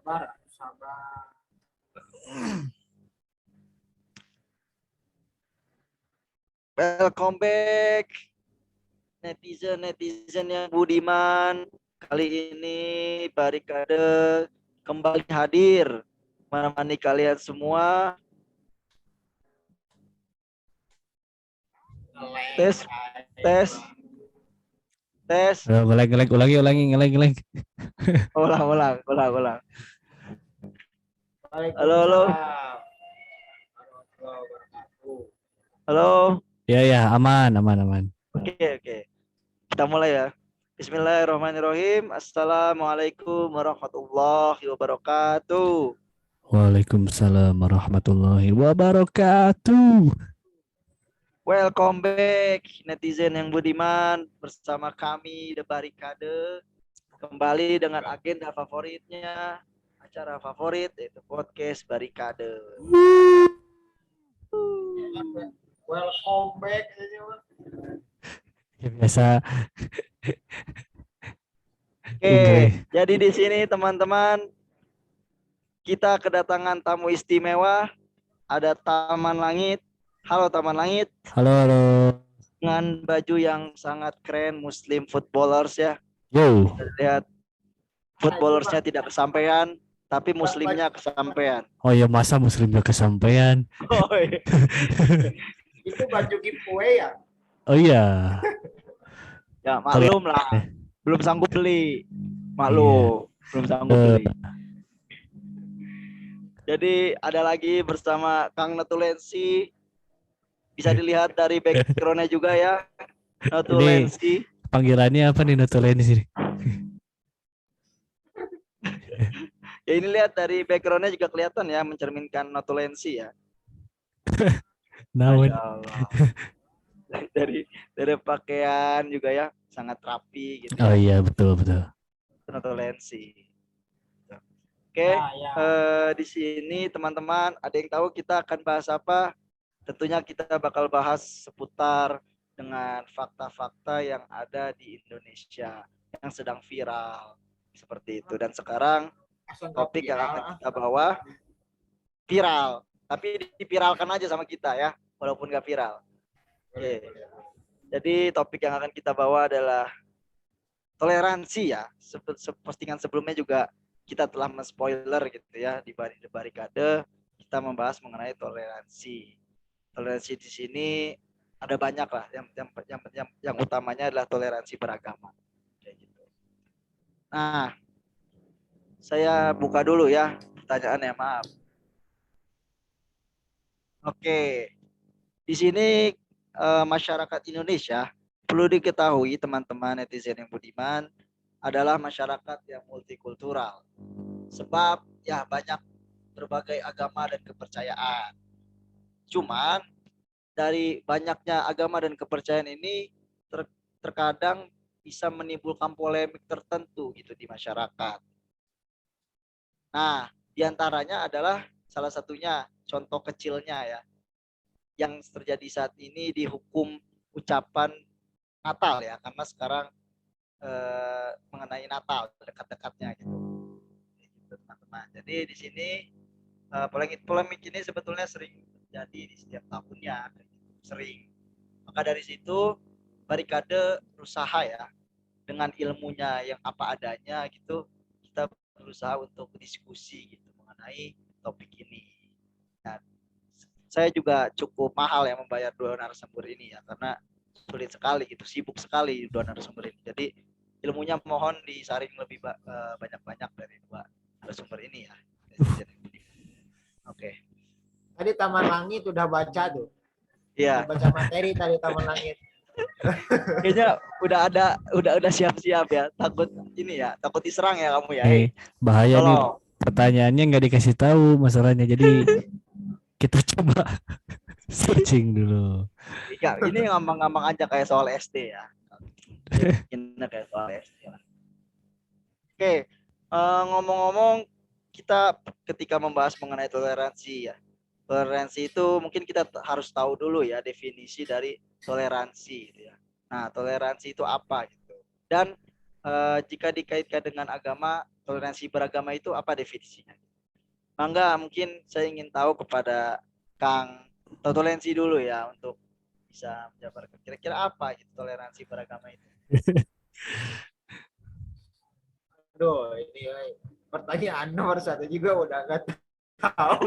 sabar. Welcome back netizen yang budiman. Kali ini Barikade kembali hadir menemani kalian semua. Tes. Ulangi. Ulang. Waalaikumsalam. Halo. Ya, aman. Oke. Kita mulai ya. Bismillahirrahmanirrahim. Assalamualaikum warahmatullahi wabarakatuh. Waalaikumsalam warahmatullahi wabarakatuh. Welcome back netizen yang budiman, bersama kami The Barikade kembali dengan agenda favoritnya, acara favorit yaitu podcast Barikade. Welcome back. Ya, biasa. Oke, jadi di sini teman-teman kita kedatangan tamu istimewa, ada Taman Langit. Halo Taman Langit. Halo. Dengan baju yang sangat keren, Muslim footballers ya. Yo. Lihat footballersnya tidak kesampaian, tapi muslimnya kesampaian. Oh ya, masa muslimnya kesampaian? Oh, iya. Itu baju giveaway ya? Oh iya. Ya maklum lah, belum sanggup beli. Maklum, belum sanggup beli. Jadi ada lagi bersama Kang Natulensi. Bisa dilihat dari background-nya juga ya. Natulensi. Panggilannya apa nih Natulensi? Ya ini lihat dari background-nya juga kelihatan ya, mencerminkan Natulensi ya. Naon? Masya Allah. Dari pakaian juga ya, sangat rapi gitu. Oh iya, betul. Natulensi. Oke, di sini teman-teman ada yang tahu kita akan bahas apa? Tentunya kita bakal bahas seputar dengan fakta-fakta yang ada di Indonesia yang sedang viral seperti itu. Dan sekarang topik yang akan kita bawa viral, tapi dipiralkan aja sama kita ya, walaupun gak viral. Oke. Jadi topik yang akan kita bawa adalah toleransi ya. Postingan sebelumnya juga kita telah men-spoiler gitu ya di Barikade, kita membahas mengenai toleransi. Toleransi di sini ada banyak lah, yang utamanya adalah toleransi beragama. Kayak gitu. Nah, saya buka dulu ya pertanyaannya, maaf. Oke, di sini masyarakat Indonesia perlu diketahui teman-teman netizen yang budiman adalah masyarakat yang multikultural. Sebab ya banyak berbagai agama dan kepercayaan. Cuman dari banyaknya agama dan kepercayaan ini terkadang bisa menimbulkan polemik tertentu gitu di masyarakat. Nah, diantaranya adalah salah satunya contoh kecilnya ya, yang terjadi saat ini di hukum ucapan Natal ya, karena sekarang mengenai Natal dekat-dekatnya gitu teman-teman. Jadi di sini polemik ini sebetulnya sering terjadi di setiap tahunnya, sering. Maka dari situ Barikade berusaha ya dengan ilmunya yang apa adanya gitu, kita berusaha untuk diskusi gitu mengenai topik ini. Dan saya juga cukup mahal ya membayar dua narasumber ini ya, karena sulit sekali gitu, sibuk sekali dua narasumber ini. Jadi ilmunya mohon disaring lebih banyak-banyak dari dua narasumber ini ya. Oke. Tadi Taman Langit udah baca tuh. Iya. Baca materi tadi Taman Langit. Kayaknya udah siap-siap ya. Takut ini ya, takut diserang ya kamu ya. Bahaya nih, pertanyaannya nggak dikasih tahu masalahnya. Jadi kita coba searching dulu. Iya, ini ngambang-ngambang aja kayak soal SD ya. Ini kayak soal SD lah. Oke, ngomong-ngomong, kita ketika membahas mengenai toleransi ya. Toleransi itu mungkin kita harus tahu dulu ya definisi dari toleransi gitu ya. Nah, toleransi itu apa gitu. Dan jika dikaitkan dengan agama, toleransi beragama itu apa definisinya? Mangga, mungkin saya ingin tahu kepada Kang toleransi dulu ya untuk bisa menjabarkan kira-kira apa gitu toleransi beragama itu. Aduh, ini pertanyaan nomor satu juga udah nggak tahu.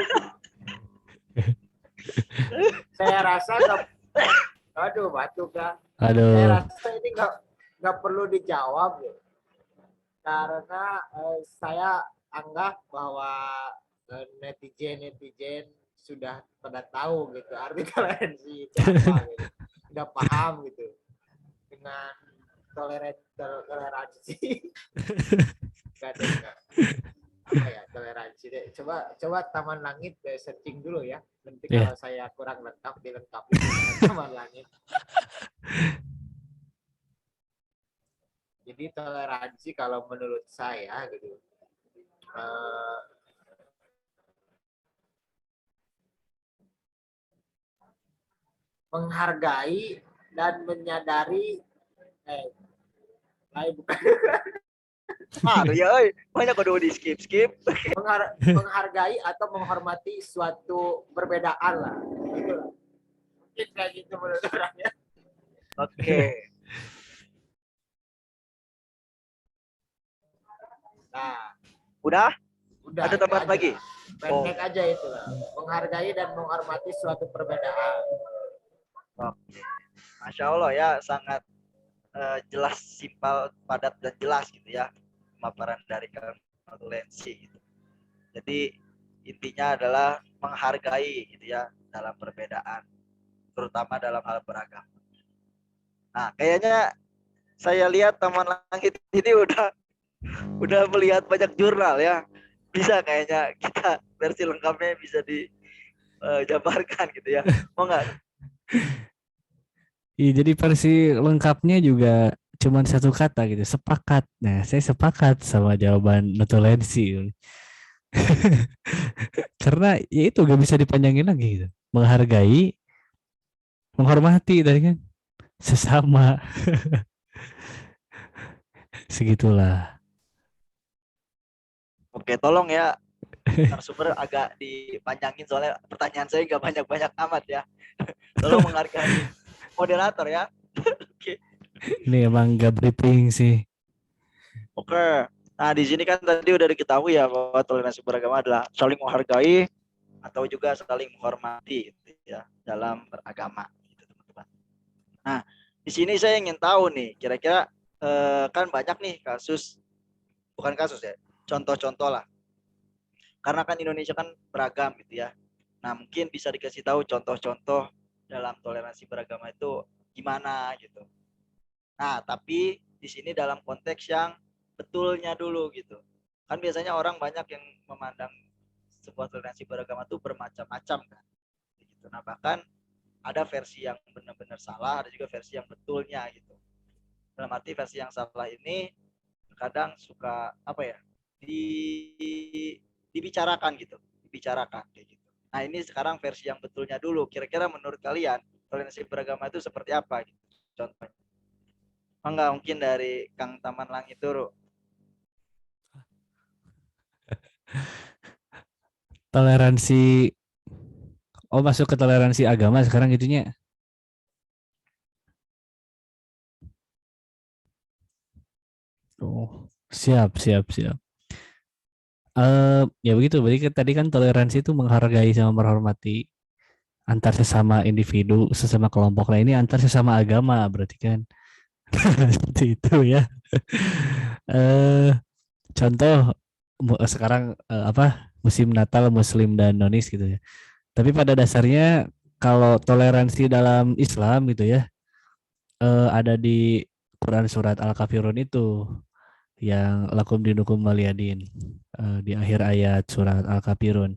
Saya rasa nggak, aduh batuk kan. Saya Aduh, rasa ini nggak perlu dijawab ya. Karena saya anggap bahwa netizen sudah pada tahu gitu arti toleransi itu apa gitu. Udah paham gitu dengan toleransi. Gak ada apa ya toleransi deh. Coba Taman Langit searching dulu ya. Nanti Iya. kalau saya kurang lengkap dilengkapi dengan Taman Langit. Jadi toleransi kalau menurut saya gitu eh, menghargai dan menyadari bukan Ya, banyak kode di skip. menghargai atau menghormati suatu perbedaan lah gitu lah. Mungkin kayak gitu menurut orangnya. Oke. Nah, Udah? udah Ada itu tambahan aja lagi? lah. Pendek aja itu lah. Menghargai dan menghormati suatu perbedaan. Oke. Masya Allah ya, sangat jelas, simpel, padat dan jelas gitu ya pemaparan dari Kang Toleransi gitu. Jadi intinya adalah menghargai gitu ya dalam perbedaan, terutama dalam hal beragama. Nah, kayaknya saya lihat Taman Langit ini udah melihat banyak jurnal ya. Bisa kayaknya kita versi lengkapnya bisa dijabarkan gitu ya. Mau nggak? iya, jadi versi lengkapnya juga cuman satu kata gitu, sepakat. Nah, saya sepakat sama jawaban notulensi. Karena ya itu gak bisa dipanjangin lagi gitu. Menghargai, menghormati tadi kan sesama segitulah. Oke, tolong ya narasumber agak dipanjangin soalnya pertanyaan saya nggak banyak-banyak amat ya. Tolong menghargai moderator ya. Oke. Ini emang gak briefing sih. Oke. Nah, di sini kan tadi udah diketahui ya bahwa toleransi beragama adalah saling menghargai atau juga saling menghormati gitu ya dalam beragama gitu, teman-teman. Nah, di sini saya ingin tahu nih, kira-kira kan banyak nih bukan kasus ya, contoh-contoh lah. Karena kan Indonesia kan beragam gitu ya. Nah, mungkin bisa dikasih tahu contoh-contoh dalam toleransi beragama itu gimana gitu. Nah, tapi di sini dalam konteks yang betulnya dulu gitu. Kan biasanya orang banyak yang memandang sebuah toleransi beragama itu bermacam-macam kan. Gitu. Nah, bahkan ada versi yang benar-benar salah, ada juga versi yang betulnya gitu. Dalam arti versi yang salah ini kadang suka apa ya? Dibicarakan gitu, dibicarakan kayak gitu. Nah, ini sekarang versi yang betulnya dulu. Kira-kira menurut kalian toleransi beragama itu seperti apa gitu? Contohnya. Enggak, mungkin dari Kang Taman Langit dulu. Toleransi, oh masuk ke toleransi agama sekarang gitunya. Oh, siap, siap, siap. Ya begitu, berarti tadi kan toleransi itu menghargai sama menghormati antar sesama individu, sesama kelompok. Nah ini antar sesama agama berarti kan. Seperti itu ya. eh Contoh sekarang apa musim Natal Muslim dan Nonis gitu ya. Tapi pada dasarnya kalau toleransi dalam Islam gitu ya, ada di Quran surat Al-Kafirun itu yang lakum dinukum waliyadin, di akhir ayat surat Al-Kafirun.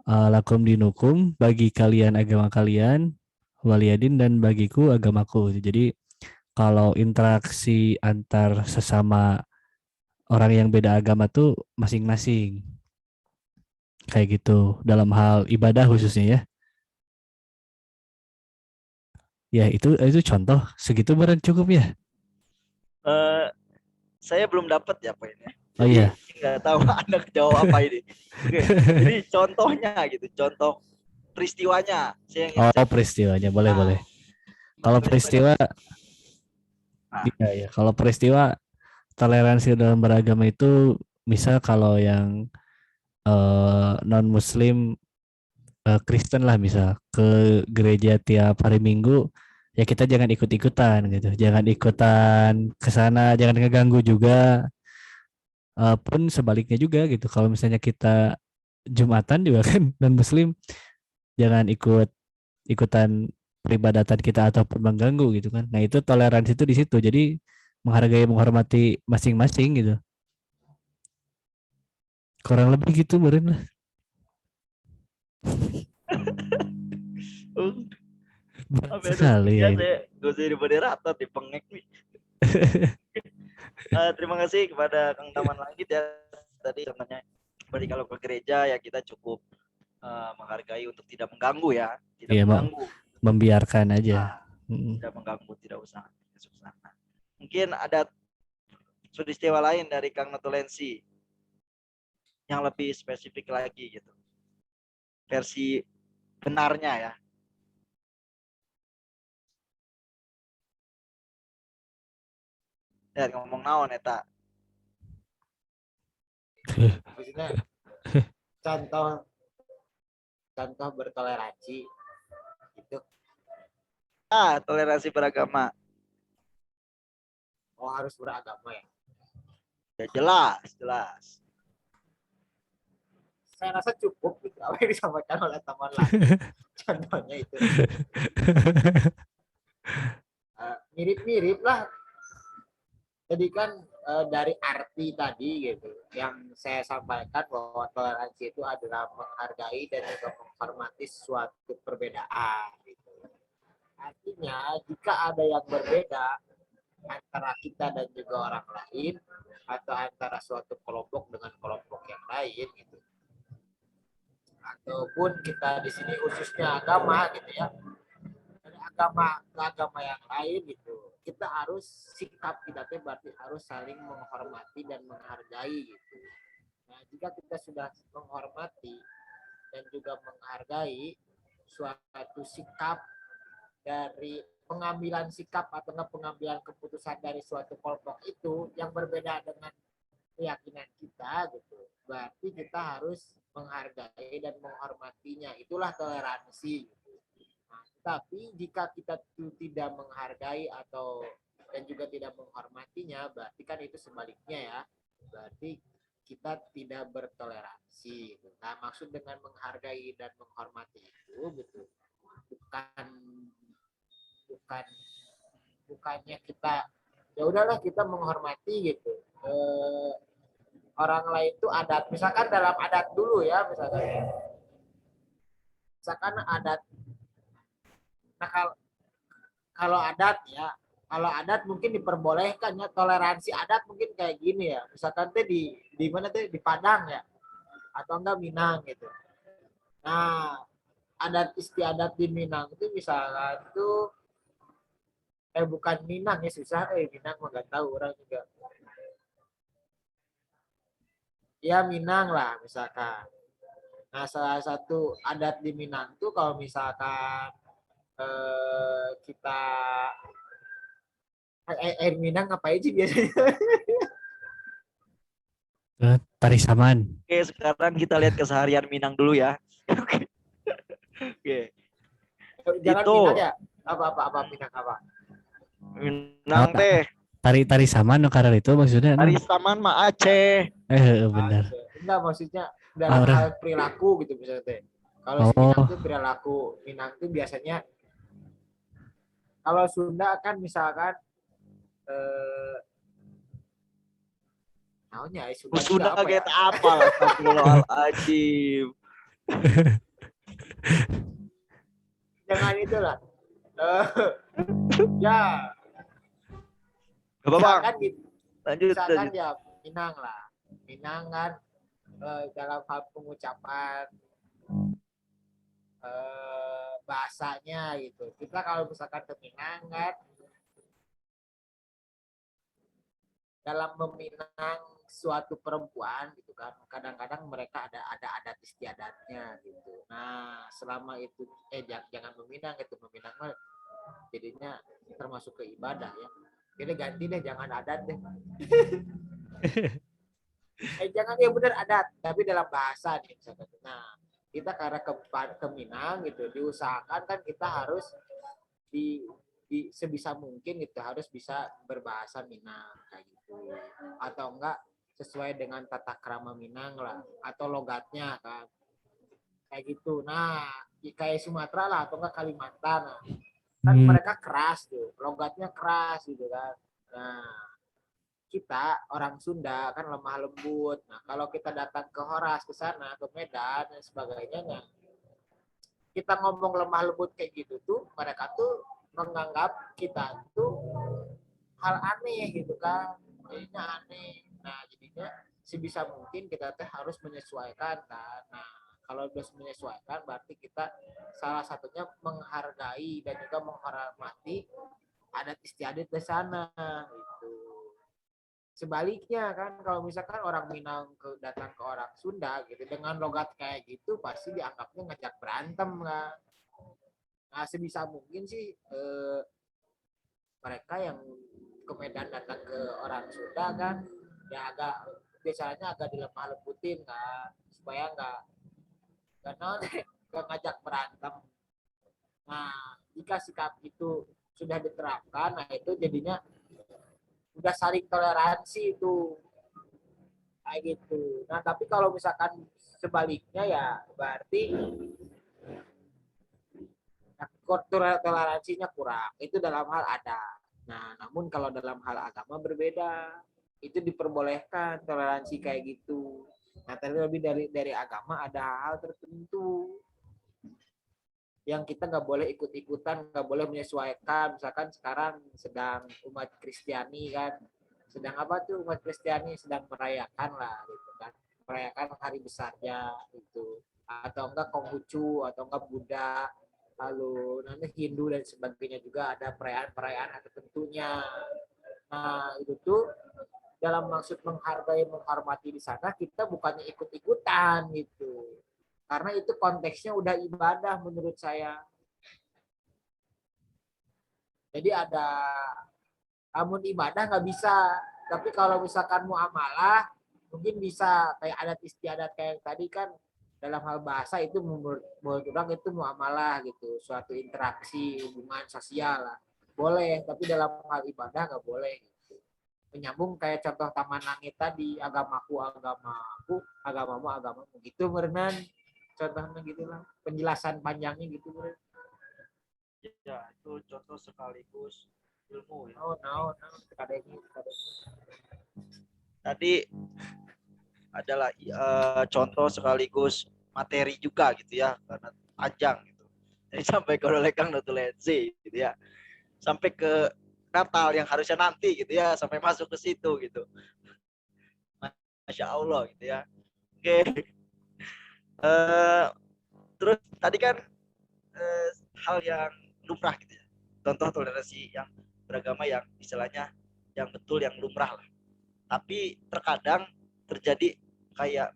Lakum dinukum, bagi kalian agama kalian, waliyadin, dan bagiku agamaku. Jadi kalau interaksi antar sesama orang yang beda agama tuh masing-masing kayak gitu dalam hal ibadah khususnya ya. Ya itu contoh segitu berat cukup ya. Eh, saya belum dapat ya poinnya. Oh Jadi iya. nggak tahu Anda jawab apa ini. Oke, jadi contohnya gitu, contoh peristiwanya. Saya ingin Oh, peristiwanya boleh nah, boleh. Kalau peristiwa, nah, iya ya. Kalau peristiwa toleransi dalam beragama itu misal kalau yang non Muslim, Kristen lah misal ke gereja tiap hari Minggu, ya kita jangan ikut-ikutan gitu, jangan ikutan ke sana, jangan ngeganggu juga. Pun sebaliknya juga gitu, kalau misalnya kita Jumatan juga kan non Muslim, jangan ikutan peribadatan kita ataupun mengganggu gitu kan. Nah itu toleransi itu di situ, jadi menghargai menghormati masing-masing gitu, kurang lebih gitu Beren lah. Berat apa ada sekali ya ya ini. saya gak usah jadi moderator di pengek nih. Terima kasih kepada Kang Taman Langit ya tadi contohnya. Berarti kalau ke gereja ya kita cukup menghargai untuk tidak mengganggu ya, tidak Iya, mengganggu. membiarkan aja. Nah, tidak mengganggu, tidak usah. Nah, mungkin ada peristiwa lain dari Kang Notulensi yang lebih spesifik lagi gitu. Versi benarnya ya. Ya ngomong naon eta. Maksudnya contoh contoh bertoleransi itu. Toleransi beragama. Oh, harus beragama ya. Ya jelas, jelas. Saya rasa cukup gitu apa yang disampaikan oleh teman lain. Contohnya itu mirip-mirip lah. Jadi kan dari arti tadi gitu yang saya sampaikan bahwa toleransi itu adalah menghargai dan juga menghormati suatu perbedaan gitu. Artinya jika ada yang berbeda antara kita dan juga orang lain atau antara suatu kelompok dengan kelompok yang lain gitu, ataupun kita di sini khususnya agama gitu ya, dari agama ke agama yang lain gitu, kita harus sikap kita teh berarti harus saling menghormati dan menghargai gitu. Nah jika kita sudah menghormati dan juga menghargai suatu sikap dari pengambilan sikap atau pengambilan keputusan dari suatu kelompok itu yang berbeda dengan keyakinan kita gitu, berarti kita harus menghargai dan menghormatinya, itulah toleransi gitu. Nah, tapi jika kita tidak menghargai atau dan juga tidak menghormatinya, berarti kan itu sebaliknya ya, berarti kita tidak bertoleransi gitu. Nah maksud dengan menghargai dan menghormati itu gitu bukan bukan bukannya kita ya udahlah kita menghormati gitu orang lain itu adat, misalkan dalam adat dulu ya, misalkan adat, nah kalau adat ya, kalau adat mungkin diperbolehkan ya, toleransi adat mungkin kayak gini ya, misalkan tuh di mana tuh di Padang ya atau enggak Minang gitu. Nah adat istiadat di Minang itu misalkan tuh bukan Minang ya, susah Minang mah nggak tahu orang juga ya, Minang lah misalkan. Nah salah satu adat di Minang tuh kalau misalkan kita air Minang ngapain sih biasanya? Tari saman. Oke, sekarang kita lihat keseharian Minang dulu ya. Oke. Jangan Itu Minang ya, apa Minang apa? Minang Oh, teh tari saman no karar itu maksudnya hari non. Taman Ma Aceh. Benar. Gitu. Enggak, maksudnya dalam Orang. hal perilaku gitu misalnya teh. Kalau Minang tuh Oh, perilaku Minang tuh biasanya, kalau Sunda kan misalkan naonnya Sunda juga Sudah apa ya? kayak apa lah, astagfirullahaladzim. Jangan itulah. Ya, Gak apa-apa, misalkan gitu. lanjut, Misalkan lanjut. ya Minang lah. Minang kan dalam hal pengucapan bahasanya gitu. Kita kalau misalkan ke Minang kan dalam meminang suatu perempuan gitu kan, kadang-kadang mereka ada adat istiadatnya gitu. Nah selama itu jangan meminang, itu meminang mah jadinya termasuk ke ibadah ya. Jadi ganti deh, jangan adat deh. Jangan ya benar adat, tapi dalam bahasa nih misalkan. Nah kita karena ke Minang gitu, diusahakan kan kita harus di sebisa mungkin gitu harus bisa berbahasa Minang kayak gitu, atau enggak sesuai dengan tata krama Minang lah, atau logatnya kan kayak gitu. Nah kayak Sumatera lah atau enggak Kalimantan, nah, kan mereka keras tuh, logatnya keras gitu kan. Nah kita orang Sunda kan lemah lembut. Nah kalau kita datang ke Horas, ke sana, ke Medan dan sebagainya, nah, kita ngomong lemah lembut kayak gitu tuh, mereka tuh menganggap kita tuh hal aneh gitu kan, kayaknya aneh. Nah jadinya sebisa mungkin kita tuh harus menyesuaikan kan. Nah kalau udah menyesuaikan berarti kita salah satunya menghargai dan juga menghormati adat istiadat di sana gitu. Sebaliknya kan kalau misalkan orang Minang datang ke orang Sunda gitu dengan logat kayak gitu pasti dianggapnya ngajak berantem kan. Nah sebisa mungkin sih mereka yang ke Medan datang ke orang Sunda kan ya agak biasanya agak dilemah lembutin kan supaya nggak ngajak berantem. Nah jika sikap itu sudah diterapkan, nah itu jadinya udah saling toleransi itu kayak gitu. Nah tapi kalau misalkan sebaliknya ya berarti toleransinya kurang. Itu dalam hal ada. Nah namun kalau dalam hal agama berbeda, itu diperbolehkan toleransi kayak gitu. Nah terlebih dari agama ada hal tertentu yang kita nggak boleh ikut-ikutan, nggak boleh menyesuaikan. Misalkan sekarang sedang umat Kristiani kan, sedang apa tuh umat Kristiani sedang merayakan lah gitu kan, merayakan hari besarnya itu, atau enggak Konghucu atau enggak Buddha, lalu nanti Hindu dan sebagainya juga ada perayaan-perayaan tertentunya. Nah itu tuh dalam maksud menghargai menghormati di sana kita bukannya ikut-ikutan gitu, karena itu konteksnya udah ibadah menurut saya. Jadi ada amun ibadah nggak bisa, tapi kalau misalkan muamalah mungkin bisa kayak adat istiadat kayak tadi kan, dalam hal bahasa itu menurut orang itu muamalah gitu, suatu interaksi hubungan sosial lah boleh, tapi dalam hal ibadah nggak boleh gitu. Menyambung kayak contoh taman langit tadi, agamaku agamaku, agamamu agamamu gitu berenang, contohnya gitulah penjelasan panjangnya gitu berenang. Ya itu contoh sekaligus ilmu ya. Tadi adalah contoh sekaligus materi juga gitu ya, karena panjang gitu. Jadi sampai ke Lekang Notulensi gitu ya, sampai ke Natal yang harusnya nanti gitu ya, sampai masuk ke situ gitu. Masya Allah gitu ya. Oke. Terus tadi kan hal yang lumrah gitu ya, contoh toleransi yang beragama yang istilahnya yang betul, yang lumrah lah. Tapi terkadang terjadi kayak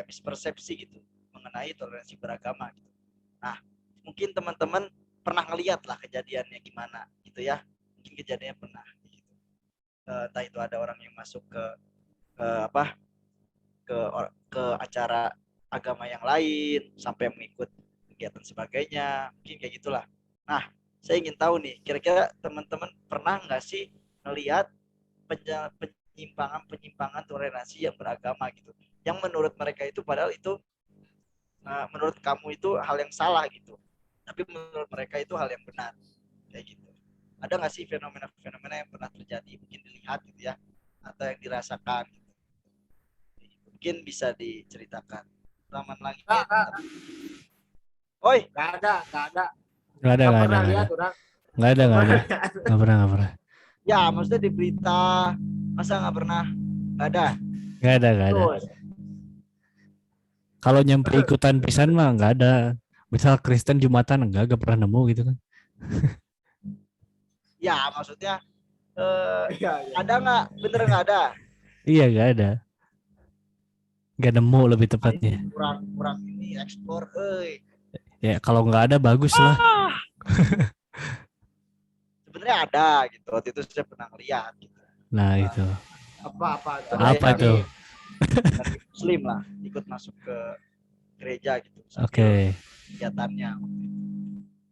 mispersepsi gitu mengenai toleransi beragama gitu. Nah mungkin teman-teman pernah ngeliat lah kejadiannya gimana gitu ya, mungkin kejadiannya pernah gitu. Entah itu ada orang yang masuk ke ke acara agama yang lain sampai mengikut kegiatan sebagainya, mungkin kayak gitulah. Nah saya ingin tahu nih, kira-kira teman-teman pernah nggak sih melihat penyimpangan toleransi yang beragama gitu, yang menurut mereka itu padahal itu menurut kamu itu hal yang salah gitu, tapi menurut mereka itu hal yang benar kayak gitu. Ada nggak sih fenomena-fenomena yang pernah terjadi, mungkin dilihat gitu ya, atau yang dirasakan gitu. Mungkin bisa diceritakan. Taman Langit. Oi, nggak ada Nggak pernah lihat orang. Nggak pernah. Ya maksudnya di berita, masa nggak pernah? Nggak ada. Kalau nyampe ikutan pisan mah nggak ada. Misal Kristen Jumatan nggak pernah nemu gitu kan. Ya maksudnya ada nggak? Bener nggak ada? Iya nggak ada, nggak nemu lebih tepatnya. kurang kurang ini explore Ya kalau nggak ada bagus lah. sebenarnya ada gitu. Waktu itu saya pernah lihat gitu. Nah itu Apa apa Dari itu? dari muslim lah ikut masuk ke gereja gitu sambil Oke. kegiatannya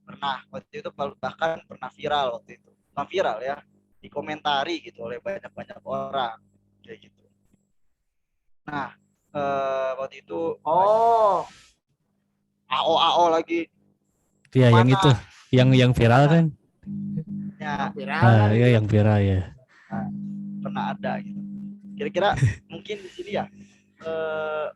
pernah waktu itu bahkan pernah viral waktu itu bukan viral ya dikomentari gitu oleh banyak orang kayak gitu. Nah waktu itu Oh, AO lagi Ya yang mana itu, yang viral kan? ya viral Ah kan ya itu. yang viral ya. nah, pernah ada gitu. Kira-kira mungkin di sini ya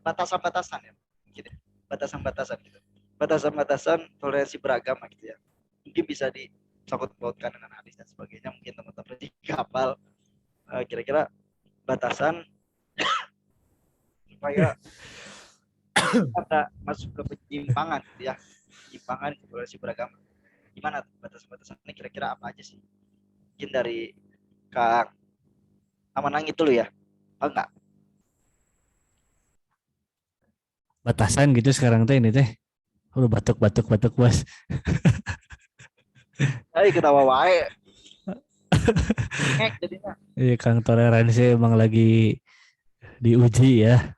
batasan-batasan ya mungkin ya. Batasan-batasan gitu. Batasan-batasan toleransi beragama gitu ya. Mungkin bisa disangkut pautkan dengan hadis dan sebagainya. Mungkin teman-teman juga hafal kira-kira batasan supaya kita masuk ke penyimpangan gitu ya. Penyimpangan toleransi beragama. Gimana batasan-batasannya kira-kira apa aja sih? Mungkin dari Kang Aman Langit dulu ya. Oh enggak. Batasan gitu sekarang teh ini teh. Udah batuk bos. Ketawa wae. Ngek jadinya. Iya Kang toleransi emang lagi diuji ya.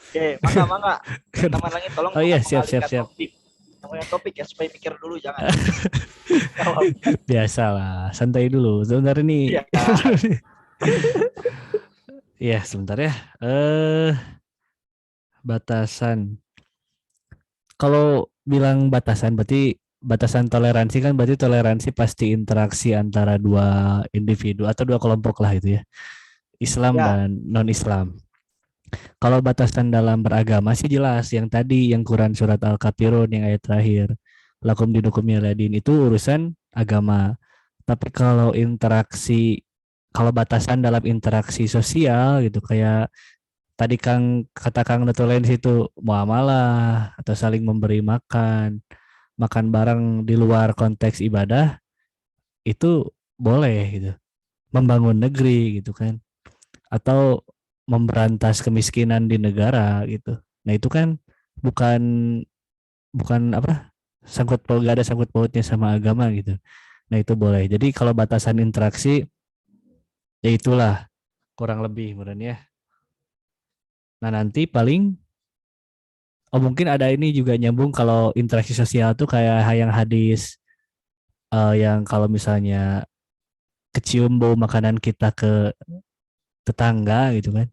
Oke, mangga. Teman Langit tolong Oh iya jangan siap siap mengalihkan siap. topik. Namanya topik ya supaya mikir dulu jangan. Biasalah, santai dulu. Sebentar ini. Iya. Iya sebentar ya. Eh batasan. Kalau bilang batasan berarti batasan toleransi kan berarti toleransi pasti interaksi antara dua individu atau dua kelompok lah itu ya. Islam Ya, dan non-Islam. Kalau batasan dalam beragama sih jelas yang tadi yang Quran surat Al-Kafirun yang ayat terakhir. Lakum dinukum yaladin itu urusan agama. Tapi kalau batasan dalam interaksi sosial gitu kayak tadi Kang kata Kang Netulens itu muamalah atau saling memberi makan, makan bareng di luar konteks ibadah itu boleh gitu. Membangun negeri gitu kan atau memberantas kemiskinan di negara gitu. Nah, itu kan bukan bukan apa? Gak ada sangkut pautnya sama agama gitu. Nah, itu boleh. Jadi kalau batasan interaksi ya itulah kurang lebih kemudian ya. Nah, nanti paling oh mungkin ada ini juga nyambung kalau interaksi sosial tuh kayak yang hadis yang kalau misalnya kecium bau makanan kita ke tetangga gitu kan.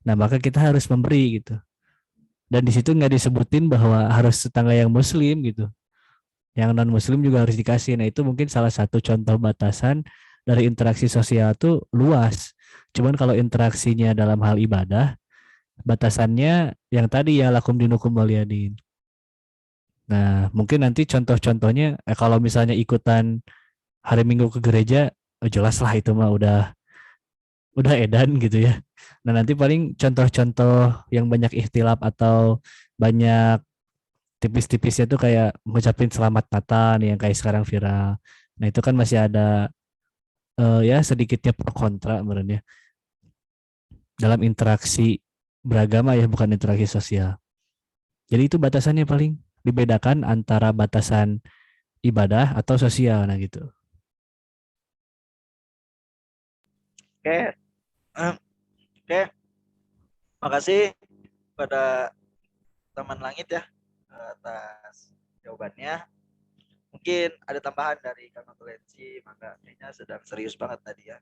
Nah, maka kita harus memberi gitu. Dan di situ nggak disebutin bahwa harus tetangga yang muslim gitu. Yang non muslim juga harus dikasih. Nah, itu mungkin salah satu contoh batasan dari interaksi sosial tuh luas. Cuman kalau interaksinya dalam hal ibadah, batasannya yang tadi ya lakum dinukum waliyadin. Nah, mungkin nanti contoh-contohnya kalau misalnya ikutan hari Minggu ke gereja, jelas lah itu mah udah edan gitu ya. Nah, nanti paling contoh-contoh yang banyak ikhtilaf atau banyak tipis-tipisnya tuh kayak ngucapin selamat Natal nih yang kayak sekarang viral. Nah, itu kan masih ada ya sedikitnya pro kontra sebenarnya dalam interaksi beragama ya bukan interaksi sosial. Jadi itu batasannya paling dibedakan antara batasan ibadah atau sosial nah gitu. oke. Oke, makasih pada teman Langit ya atas jawabannya. Mungkin ada tambahan dari Kang Notulensi, maka kayaknya sedang serius banget tadi ya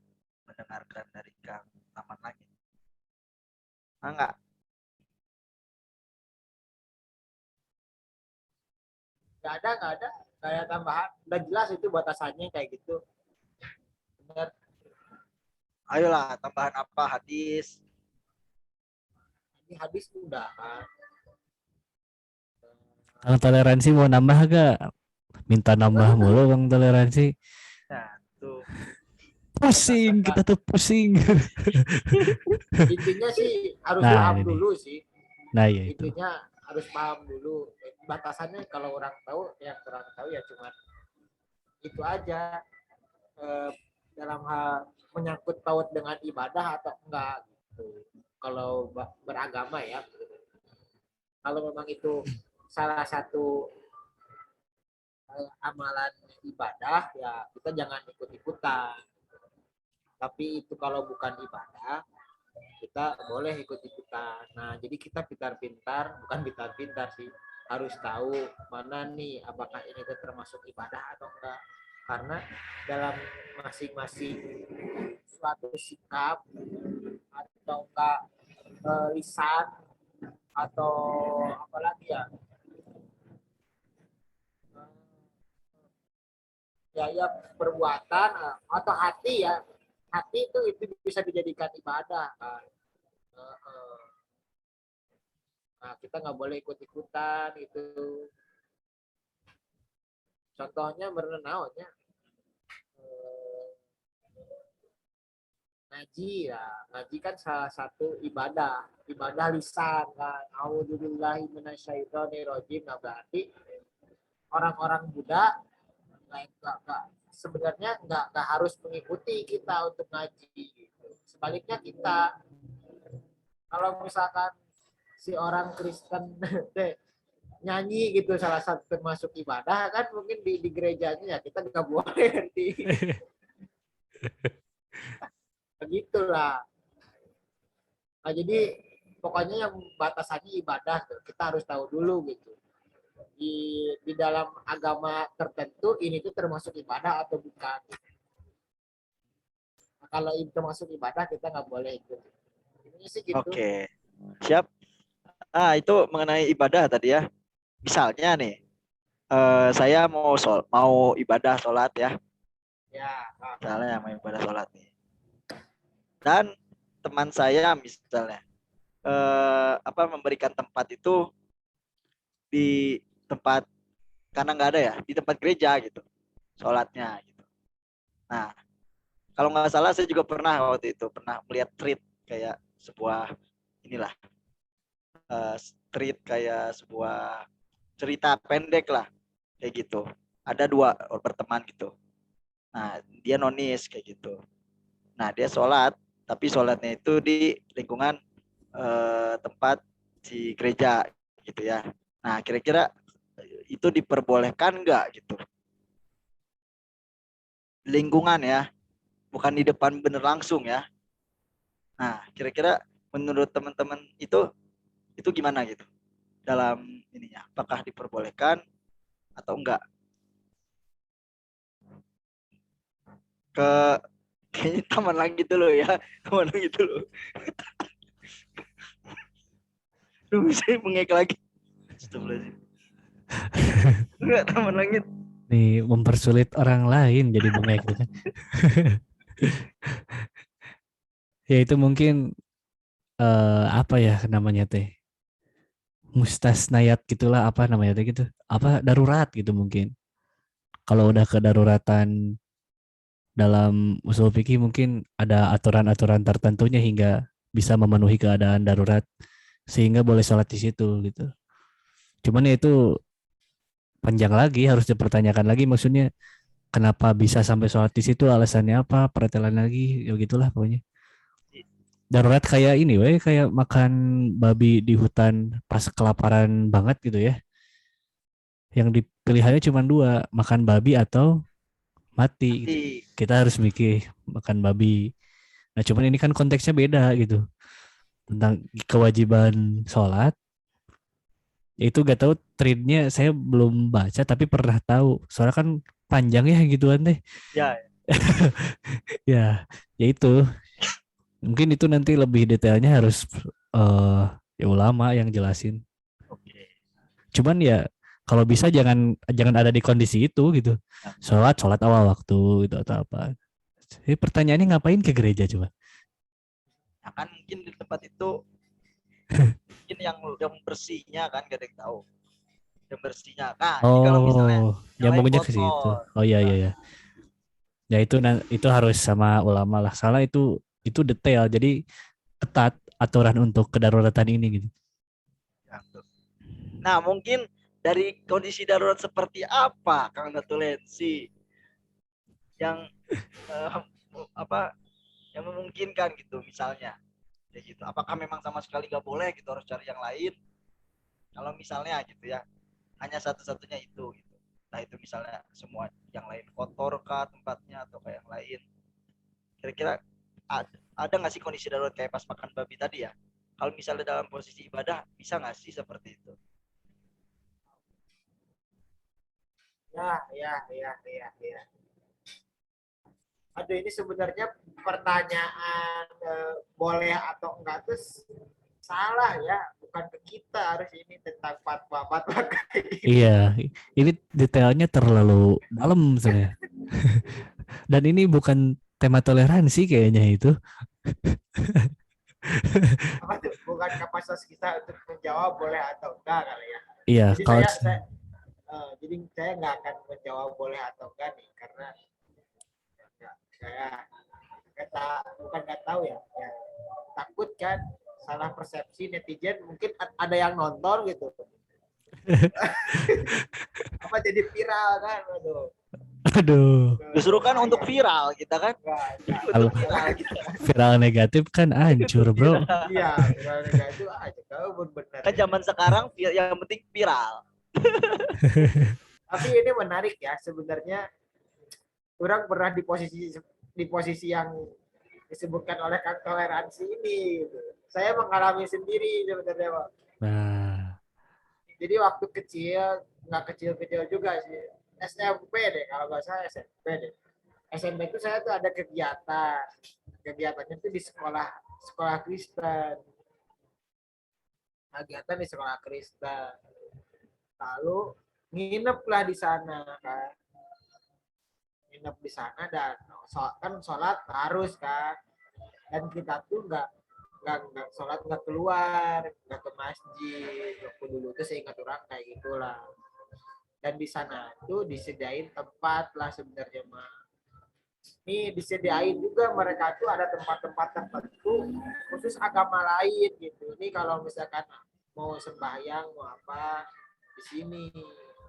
mendengarkan dari Kang Taman Langit. Enggak, Nggak ada. Kayak tambahan. Udah jelas itu batasannya kayak gitu. Bener. ayolah tambahan apa hadis. Ini habis udah kan. Kalau toleransi mau nambah gak? Minta nambah mulu bang toleransi. Nah, tuh Pusing, batasan kita tuh pusing. Intinya sih harus Nah paham ini nih. dulu sih. Nah ya itu. Intinya harus paham dulu. Batasannya kalau orang tahu, yang kurang tahu ya cuma itu aja. Eh, dalam hal menyangkut paut dengan ibadah atau enggak. gitu. Kalau beragama ya, kalau memang itu salah satu amalan ibadah ya kita jangan ikut-ikutan. Tapi itu kalau bukan ibadah kita boleh ikut-ikutan. Nah, jadi kita pintar-pintar, bukan pintar-pintar sih, harus tahu mana nih apakah ini termasuk ibadah atau enggak. Karena dalam masing-masing suatu sikap atau enggak lisan atau apalagi ya ya perbuatan atau hati ya, hati itu bisa dijadikan ibadah kan. Nah, kita nggak boleh ikut-ikutan itu. Contohnya berenaunya ngaji ya, ngaji kan salah satu ibadah lisan kan. Auzubillahi minasyaitonirrajim. Nah, berarti orang-orang Buddha nggak sebenarnya nggak harus mengikuti kita untuk ngaji gitu. Sebaliknya kita kalau misalkan si orang Kristen nyanyi gitu salah satu termasuk ibadah kan mungkin di gerejanya ya kita nggak boleh nanti begitulah. Nah, jadi pokoknya yang batasannya ibadah tuh kita harus tahu dulu gitu di dalam agama tertentu ini tuh termasuk ibadah atau bukan. Nah, kalau itu termasuk ibadah kita nggak boleh ikut. Ini sih gitu. Oke, siap. Itu mengenai ibadah tadi ya. Misalnya nih, saya mau ibadah sholat ya. Ya. Misalnya mau ibadah sholat nih. Dan teman saya misalnya memberikan tempat itu di tempat karena nggak ada ya di tempat gereja gitu sholatnya gitu. Nah, kalau nggak salah saya juga pernah waktu itu pernah melihat tweet kayak sebuah inilah street kayak sebuah cerita pendek lah kayak gitu. Ada dua berteman gitu. Nah, dia nonis kayak gitu. Nah, dia sholat, tapi sholatnya itu di lingkungan tempat di gereja gitu ya. Nah, kira-kira itu diperbolehkan nggak gitu? Lingkungan ya, bukan di depan bener langsung ya. Nah, kira-kira menurut teman-teman itu gimana gitu? Dalam ininya, apakah diperbolehkan atau enggak? Kayaknya taman lagi gitu loh ya, taman lagi gitu loh. Duh, saya mengek lagi. Enggak, taman langit. Nih mempersulit orang lain jadi bengek gitu kan. Ya itu mungkin apa ya namanya teh? Mustasnayat gitulah apa namanya teh gitu. Apa darurat gitu mungkin. Kalau udah kedaruratan dalam usul fikih mungkin ada aturan-aturan tertentunya hingga bisa memenuhi keadaan darurat sehingga boleh sholat di situ gitu. Cuman ya itu panjang lagi harus dipertanyakan lagi maksudnya kenapa bisa sampai sholat di situ alasannya apa pertelan lagi ya gitulah pokoknya. Darurat kayak ini weh kayak makan babi di hutan pas kelaparan banget gitu ya. Yang dipilihannya cuma dua, makan babi atau mati gitu. Kita harus mikir makan babi. Nah, cuman ini kan konteksnya beda gitu. Tentang kewajiban sholat. Itu gak tahu threadnya saya belum baca tapi pernah tahu. Soalnya kan panjang ya gituan deh. Ya. Ya, ya itu. Mungkin itu nanti lebih detailnya harus ya ulama yang jelasin. Oke. Cuman ya kalau bisa jangan ada di kondisi itu gitu. Sholat awal waktu gitu atau apa. Jadi pertanyaannya ngapain ke gereja coba? Nah, kan mungkin di tempat itu mungkin yang bersihnya kan gak ada yang tahu. Yang bersihnya. Nah, ini kalau misalnya Oh, yang lain nyambungnya ke situ. kotor. Oh iya iya ya. Ya itu harus sama ulama lah. Salah itu detail. Jadi ketat aturan untuk kedaruratan ini gitu. Nah, mungkin dari kondisi darurat seperti apa Kang Datulensi yang apa yang memungkinkan gitu misalnya kayak gitu. Apakah memang sama sekali nggak boleh gitu, harus cari yang lain? Kalau misalnya gitu ya, hanya satu-satunya itu gitu. Nah itu misalnya semua yang lain kotor kah tempatnya atau kayak yang lain, kira-kira ada nggak sih kondisi darurat kayak pas makan babi tadi ya? Kalau misalnya dalam posisi ibadah bisa nggak sih seperti itu? Ya. Aduh, ini sebenarnya pertanyaan boleh atau enggak tuh salah ya, bukan ke kita harus ini tentang fatwa-fatwa kayak gitu. Iya, ini detailnya terlalu dalam sebenarnya. Dan ini bukan tema toleransi kayaknya itu. Apa tuh? Bukan kapasitas kita untuk menjawab boleh atau enggak kali ya. Iya, Jadi kalau saya nggak akan menjawab boleh atau enggak nih, karena saya bukan nggak tahu ya, takut kan salah persepsi netizen, mungkin ada yang nonton gitu apa jadi viral kan. aduh, Justru kan untuk viral kita kan, kalau untuk viral kita. viral negatif kan hancur, bro. Iya, viral negatif aja kalau benar. Kan zaman sekarang yang penting viral. Tapi ini menarik ya, sebenarnya orang pernah di posisi yang disebutkan oleh Kang toleransi ini. Saya mengalami sendiri sebenarnya, Pak. Nah, Jadi waktu kecil, nggak kecil-kecil juga sih, SMP deh, kalau nggak salah SMP deh. SMP itu saya tuh ada kegiatannya tuh di sekolah Kristen, kegiatan di sekolah Kristen. Lalu nginep lah di sana kan, nginep di sana dan kan sholat harus kan, dan kita tuh nggak sholat, nggak keluar, nggak ke masjid waktu dulu tuh, saya ingat orang kayak gitulah. Dan di sana tuh disediain tempat lah sebenarnya mah. Ini disediain juga mereka tuh ada tempat-tempat tertentu khusus agama lain gitu. Ini kalau misalkan mau sembahyang mau apa, di sini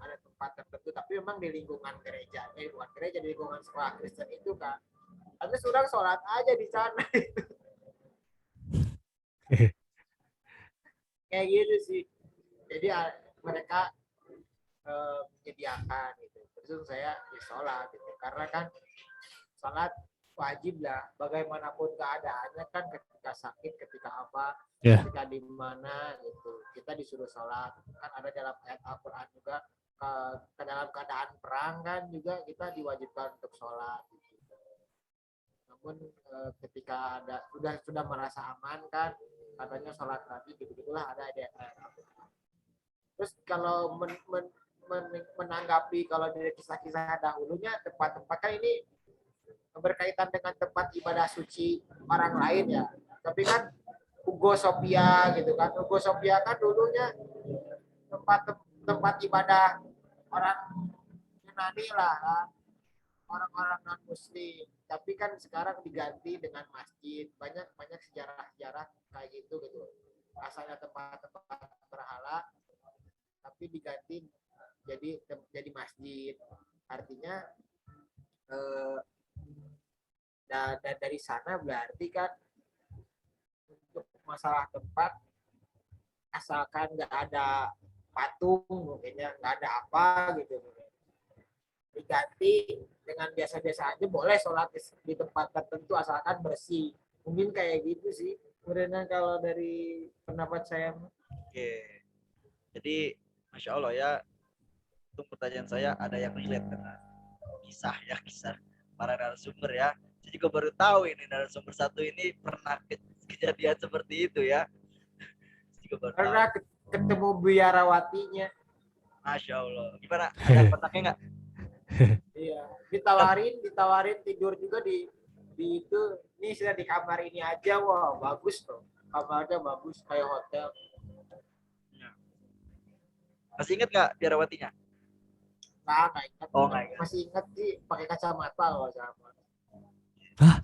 ada tempat tertentu, tapi memang di lingkungan gereja, bukan gereja, di lingkungan sekolah Kristen itu kan. Tapi sudah sholat aja di sana. Kayak gitu sih. Jadi mereka menyediakan gitu. Terus saya di sholat gitu. Karena kan sholat wajib lah, bagaimanapun keadaannya kan, ketika sakit, ketika apa, ya, ketika di mana gitu, kita disuruh sholat. Kan ada dalam ayat Al-Quran juga, ke dalam keadaan perang kan juga kita diwajibkan untuk sholat gitu. Namun ketika sudah merasa aman kan, katanya sholat lagi gitu, gitulah ada ayat Al-Quran. Terus kalau menanggapi kalau dari kisah-kisah dahulunya, tempat-tempat kan ini berkaitan dengan tempat ibadah suci orang lain ya. Tapi kan Ugo Sophia gitu kan, Ugo Sophia kan dulunya tempat tempat ibadah orang Yunani lah kan, orang-orang non Muslim. Tapi kan sekarang diganti dengan masjid. Banyak banyak sejarah-sejarah kayak gitu gitu. Asalnya tempat-tempat berhala, tapi diganti jadi masjid. Artinya dan dari sana berarti kan untuk masalah tempat, asalkan nggak ada patung mungkin ya, nggak ada apa gitu, diganti dengan biasa-biasa aja, boleh sholat di tempat tertentu asalkan bersih. Mungkin kayak gitu sih sebenarnya kalau dari pendapat saya. Oke, jadi Masya Allah ya, untuk pertanyaan saya ada yang relate dengan kisah para narasumber ya. Saya juga baru tahu ini narasumber satu ini pernah kejadian seperti itu ya. Saya juga baru Karena tahu. ketemu biarawatinya. Masya Allah. Gimana? Ada kontaknya nggak? Iya, ditawarin tidur juga di itu. Ini sudah di kamar ini aja, wah bagus tuh, kamarnya bagus kayak hotel. Masih ingat nggak biarawatinya? Nah, nggak ingat. Oh, nggak ingat. Masih ingat sih pakai kacamata loh sama. hah,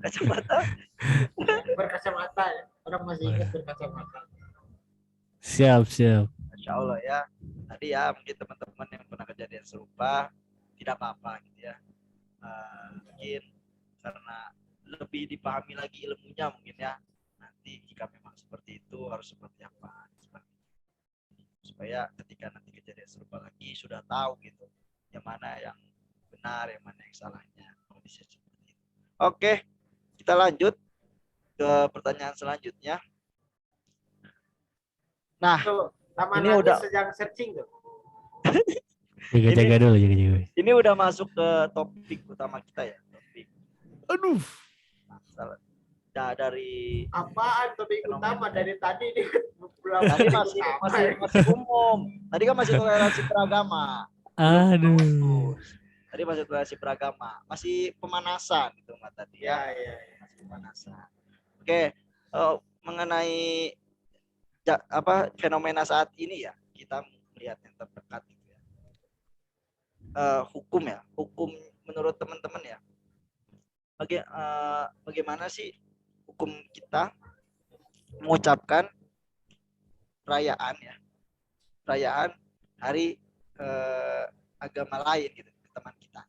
Kacamata? Berkacamata ya. Orang masih ingat berkacamata. siap, siap. Masya Allah ya. Tadi ya mungkin teman-teman yang pernah kejadian serupa tidak apa-apa gitu ya. Mungkin karena lebih dipahami lagi ilmunya mungkin ya. nanti jika memang seperti itu harus seperti apa, supaya ketika nanti kejadian serupa lagi sudah tahu gitu yang mana yang benar, yang mana yang salahnya. Kondisi seperti itu. Oke, kita lanjut ke pertanyaan selanjutnya. Nah, Taman ini Langit udah sedang searching tuh. Jaga-jaga dulu, jaga-jaga. ini udah masuk ke topik utama kita ya. Topik. Aduh. Masalah. Nah, dari Apaan topik utama dari tadi nih? tadi masih umum. Tadi kan masih toleransi beragama. Aduh. Tadi masih toleransi beragama, masih pemanasan gitu Mat tadi ya. Masih pemanasan. Oke, mengenai fenomena saat ini ya, kita melihat yang terdekat gitu ya. Hukum ya, hukum menurut teman-teman ya. Bagaimana sih hukum kita mengucapkan perayaan hari agama lain gitu ke teman kita.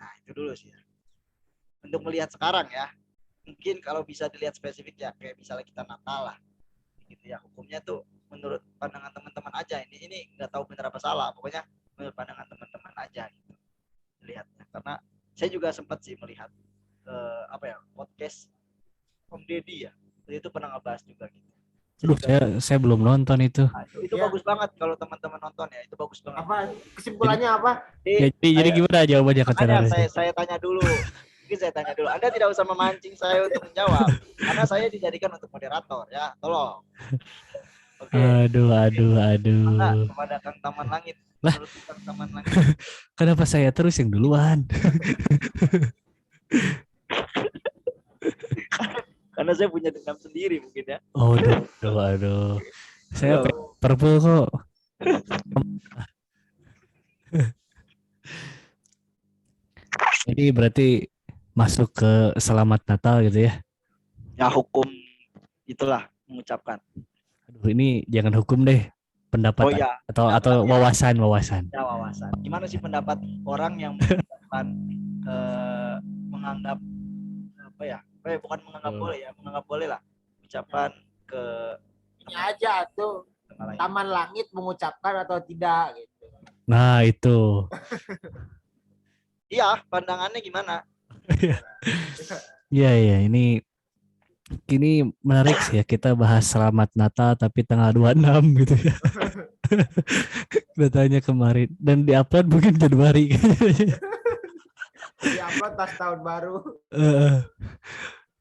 Nah itu dulu sih ya. Untuk melihat sekarang ya, mungkin kalau bisa dilihat spesifik ya, kayak misalnya kita Natal lah, gitu ya. Hukumnya tuh menurut pandangan teman-teman aja. Ini nggak tahu benar apa salah, pokoknya menurut pandangan teman-teman aja gitu lihatnya. Karena saya juga sempat sih melihat podcast Om Deddy ya, itu pernah ngebahas juga gitu. Aduh, saya belum nonton itu. Nah, itu bagus banget kalau teman-teman nonton ya, itu bagus banget. Apa kesimpulannya apa? Jadi gimana jawabannya kata saya tanya dulu. Mungkin saya tanya dulu. Anda tidak usah memancing saya untuk menjawab, karena saya dijadikan untuk moderator ya. Tolong. Oke. Aduh. Maka kepada Kang Taman Langit. Lah, Kang Taman Langit. Kenapa saya terus yang duluan? Karena saya punya dendam sendiri mungkin ya. Oh, aduh. Saya purple kok. Jadi berarti masuk ke Selamat Natal gitu ya? Ya hukum itulah mengucapkan. Aduh, ini jangan hukum deh, pendapat atau wawasan. Ya wawasan. Gimana sih pendapat orang yang menganggap apa ya? Bukan menganggap boleh ya, menganggap boleh lah ucapan ke ini aja tuh Taman Langit mengucapkan atau tidak gitu. Nah itu. Iya, pandangannya gimana? Iya, ini menarik sih ya, kita bahas Selamat Natal tapi tanggal 26 gitu ya. Datanya kemarin dan diupload mungkin Januari. Diupload pas tahun baru.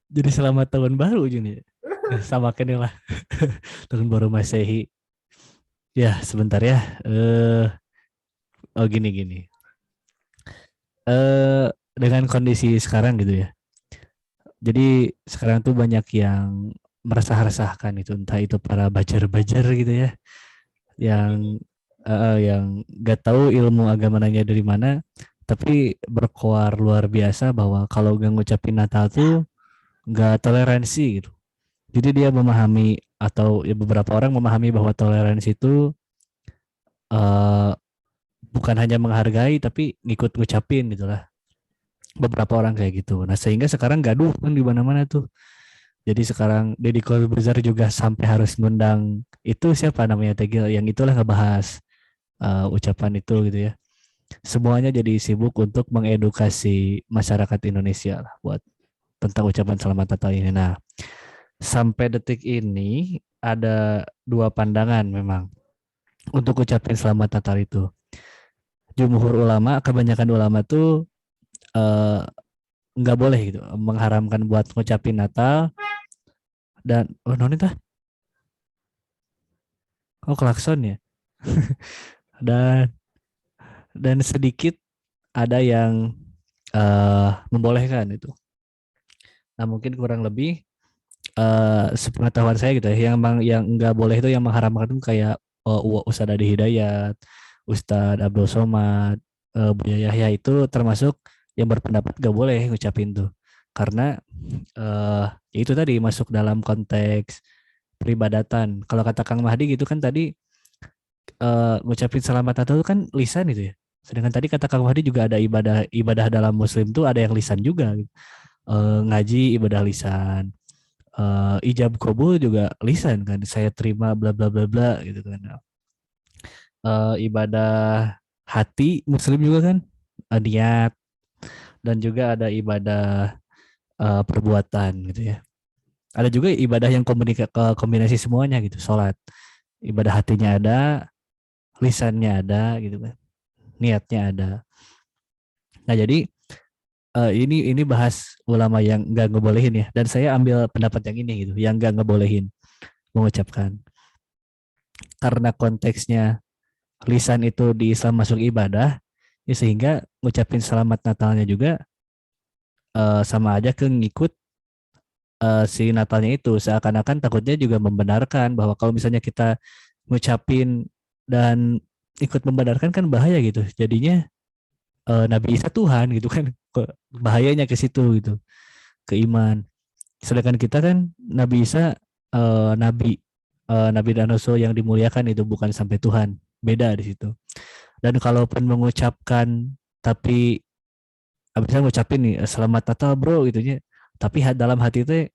Jadi selamat tahun baru Juni. Sama kan lah. Tahun baru Masehi. Ya, sebentar ya. Gini. Dengan kondisi sekarang gitu ya. Jadi sekarang tuh banyak yang meresah-resahkan itu, entah itu para bajar-bajar gitu ya. Yang gak tahu ilmu agama nanya dari mana, tapi berkoar luar biasa bahwa kalau gak ngucapin Natal tuh gak toleransi gitu. Jadi dia memahami, atau ya beberapa orang memahami bahwa toleransi itu bukan hanya menghargai tapi ngikut ngucapin gitu lah. Beberapa orang kayak gitu. Nah sehingga sekarang gaduh kan di mana-mana tuh. Jadi sekarang Deddy Corbuzier juga sampai harus ngundang itu siapa namanya Tegil yang itulah ngebahas ucapan itu gitu ya. Semuanya jadi sibuk untuk mengedukasi masyarakat Indonesia lah buat tentang ucapan Selamat Natal ini. Nah, sampai detik ini ada dua pandangan memang untuk ucapin Selamat Natal itu. Jumhur ulama, kebanyakan ulama tuh nggak boleh gitu, mengharamkan buat ngucapin Natal. Dan nonita klakson ya. dan sedikit ada yang membolehkan itu. Nah mungkin kurang lebih sepengetahuan saya gitu ya, yang nggak boleh itu yang mengharamkan itu kayak Ustadz Adi Hidayat, Ustadz Abdul Somad, Buya Yahya itu termasuk yang berpendapat nggak boleh ngucapin tuh karena itu tadi masuk dalam konteks peribadatan. Kalau kata Kang Mahdi gitu kan tadi ngucapin Selamat Natal itu kan lisan itu ya. Sedangkan tadi kata Kang Mahdi juga ada ibadah dalam Muslim tuh ada yang lisan juga gitu. Ngaji ibadah lisan, ijab kabul juga lisan kan, saya terima bla bla bla bla gitu kan. Ibadah hati muslim juga kan, niat, dan juga ada ibadah perbuatan gitu ya. Ada juga ibadah yang kombinasi semuanya gitu, sholat. Ibadah hatinya ada, lisannya ada gitu kan, niatnya ada. Nah jadi ini bahas ulama yang nggak ngebolehin ya, dan saya ambil pendapat yang ini gitu, yang nggak ngebolehin mengucapkan, karena konteksnya lisan itu di Islam masuk ibadah, ya sehingga ngucapin selamat Natalnya juga sama aja ke ngikut si Natalnya itu, seakan-akan takutnya juga membenarkan bahwa kalau misalnya kita ngucapin dan ikut membenarkan kan bahaya gitu, jadinya Nabi Isa Tuhan gitu kan. Bahayanya ke situ gitu, ke iman. Sedangkan kita kan Nabi Isa nabi, nabi dan rasul yang dimuliakan, itu bukan sampai Tuhan, beda di situ. Dan kalaupun mengucapkan tapi abisnya ngucapin nih selamat Natal bro gitu nya, tapi dalam hati itu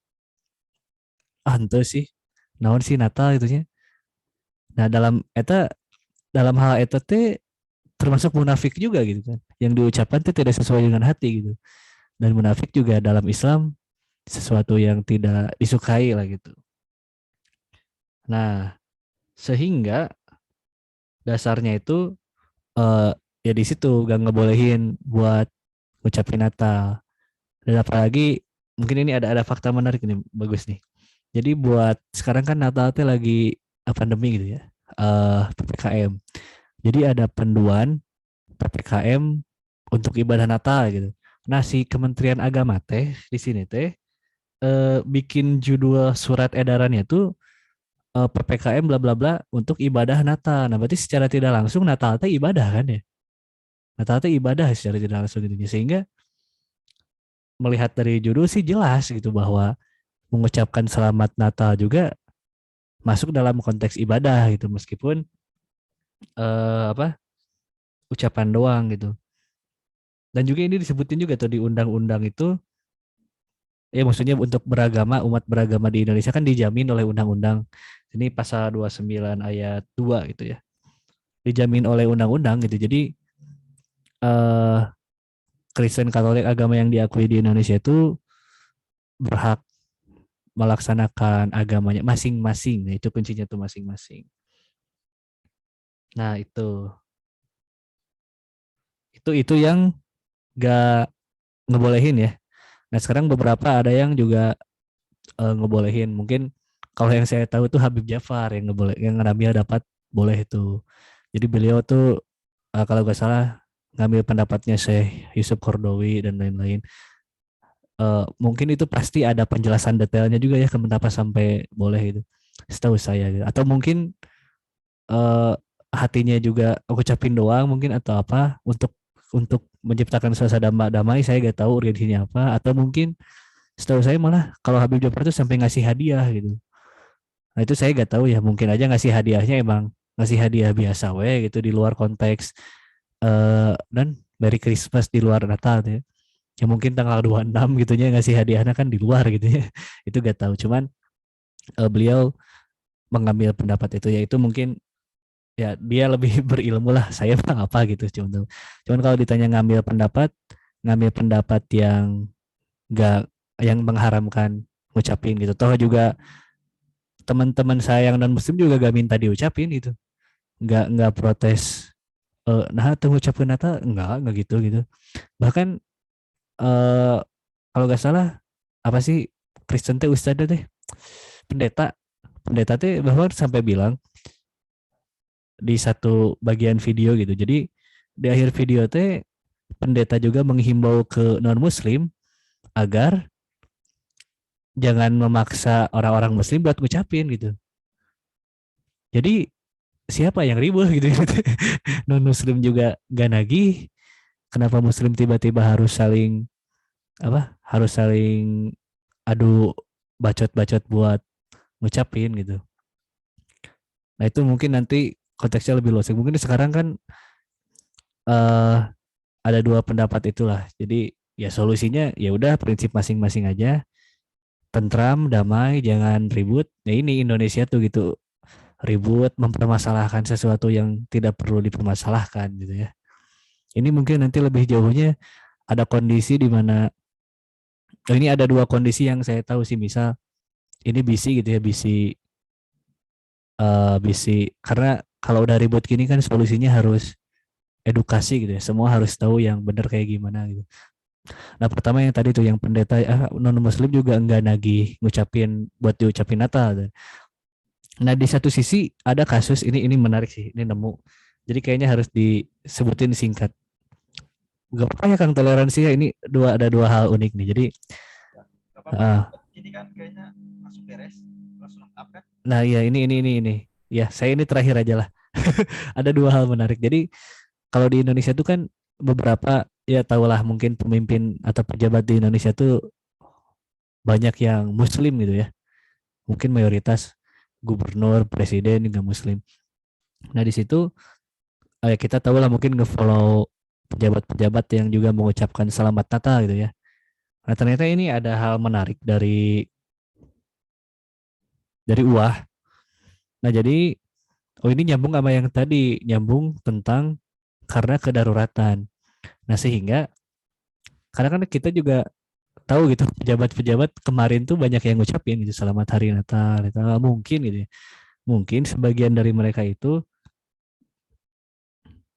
ente sih naon sih Natal gitu nya. Nah dalam hal eta teh termasuk munafik juga gitu kan, yang diucapkan itu tidak sesuai dengan hati gitu. Dan munafik juga dalam Islam sesuatu yang tidak disukai lah gitu. Nah sehingga dasarnya itu ya di situ gak ngebolehin buat ngucapin Natal. Dan apalagi mungkin ini ada fakta menarik ini, bagus nih. Jadi buat sekarang kan Natal teh lagi pandemi gitu ya, PPKM. Jadi ada panduan PPKM untuk ibadah Natal gitu. Nah si Kementerian Agama teh di sini teh bikin judul surat edarannya tuh PPKM bla bla bla untuk ibadah Natal. Nah berarti secara tidak langsung Natal teh ibadah kan ya. Natal teh ibadah secara tidak langsung gitu. Sehingga melihat dari judul sih jelas gitu bahwa mengucapkan selamat Natal juga masuk dalam konteks ibadah gitu, meskipun apa ucapan doang gitu. Dan juga ini disebutin juga tuh di undang-undang itu, ya maksudnya untuk beragama, umat beragama di Indonesia kan dijamin oleh undang-undang. Ini pasal 29 ayat 2 gitu ya. Dijamin oleh undang-undang gitu. Jadi eh Kristen Katolik, agama yang diakui di Indonesia itu berhak melaksanakan agamanya masing-masing. Nah, itu kuncinya tuh masing-masing. Nah, itu yang gak ngebolehin ya. Nah, sekarang beberapa ada yang juga ngebolehin. Mungkin kalau yang saya tahu tuh Habib Jafar yang ngeboleh, yang ngambil dapat boleh itu. Jadi beliau tuh kalau nggak salah ngambil pendapatnya Syekh Yusuf Kordowi dan lain-lain. Mungkin itu pasti ada penjelasan detailnya juga ya kenapa sampai boleh itu. Setahu saya gitu. Atau mungkin eh, hatinya juga aku ucapin doang mungkin, atau apa untuk menciptakan suasana damai, saya gak tahu urgensinya apa. Atau mungkin setahu saya malah kalau Habib Jafar tuh sampai ngasih hadiah gitu. Nah itu saya gak tahu ya, mungkin aja ngasih hadiahnya emang ngasih hadiah biasa we gitu di luar konteks dan Merry Christmas di luar Natal ya. Ya mungkin tanggal 26 gitu ya ngasih hadiahnya kan di luar gitu ya. Itu gak tahu, cuman beliau mengambil pendapat itu, yaitu mungkin ya dia lebih berilmu lah, saya mah apa gitu. Cuman kalau ditanya ngambil pendapat yang gak, yang mengharamkan ngucapin gitu. Toh juga teman-teman saya yang non muslim juga gak minta diucapin gitu, nggak protes nah tunggu ucapin nata, nggak gitu gitu. Bahkan eh kalau nggak salah apa sih, Kristen teh ustadz teh pendeta pendeta teh bahwa sampai bilang di satu bagian video gitu. Jadi di akhir video teh pendeta juga menghimbau ke non muslim agar jangan memaksa orang-orang muslim buat ngucapin gitu. Jadi siapa yang ribut gitu, non muslim juga gak nagih, kenapa muslim tiba-tiba harus saling adu bacot-bacot buat ngucapin gitu. Nah itu mungkin nanti konteksnya lebih luas, mungkin sekarang kan eh ada dua pendapat itulah, jadi ya solusinya ya udah prinsip masing-masing aja, tentram, damai, jangan ribut. Nah ini Indonesia tuh gitu, ribut, mempermasalahkan sesuatu yang tidak perlu dipermasalahkan gitu ya. Ini mungkin nanti lebih jauhnya ada kondisi di mana ini ada dua kondisi yang saya tahu sih, misal ini bisi gitu ya, bisi karena kalau udah ribut gini kan solusinya harus edukasi gitu ya, semua harus tahu yang benar kayak gimana gitu. Nah pertama yang tadi tuh yang pendeta non muslim juga enggak nagih ngucapin buat diucapin Natal. Nah di satu sisi ada kasus ini menarik sih, ini nemu, jadi kayaknya harus disebutin singkat. Gak apa ya Kang, toleransi ya, ini ada dua hal unik nih. Jadi Gak apa-apa. Ini kan kayaknya langsung beres, langsung lengkap kan? Nah iya ini ya, saya ini terakhir aja lah. Ada dua hal menarik. Jadi kalau di Indonesia tuh kan beberapa, ya tahulah mungkin pemimpin atau pejabat di Indonesia tuh banyak yang muslim gitu ya, mungkin mayoritas gubernur, presiden juga muslim. Nah di situ kita tahu lah mungkin ngefollow pejabat-pejabat yang juga mengucapkan selamat Natal gitu ya. Nah ternyata ini ada hal menarik dari UAH. Nah jadi ini nyambung sama yang tadi, nyambung tentang karena kedaruratan. Nah sehingga karena kan kita juga tahu gitu pejabat-pejabat kemarin tuh banyak yang ngucapin gitu selamat hari Natal, mungkin gitu ya. Mungkin sebagian dari mereka itu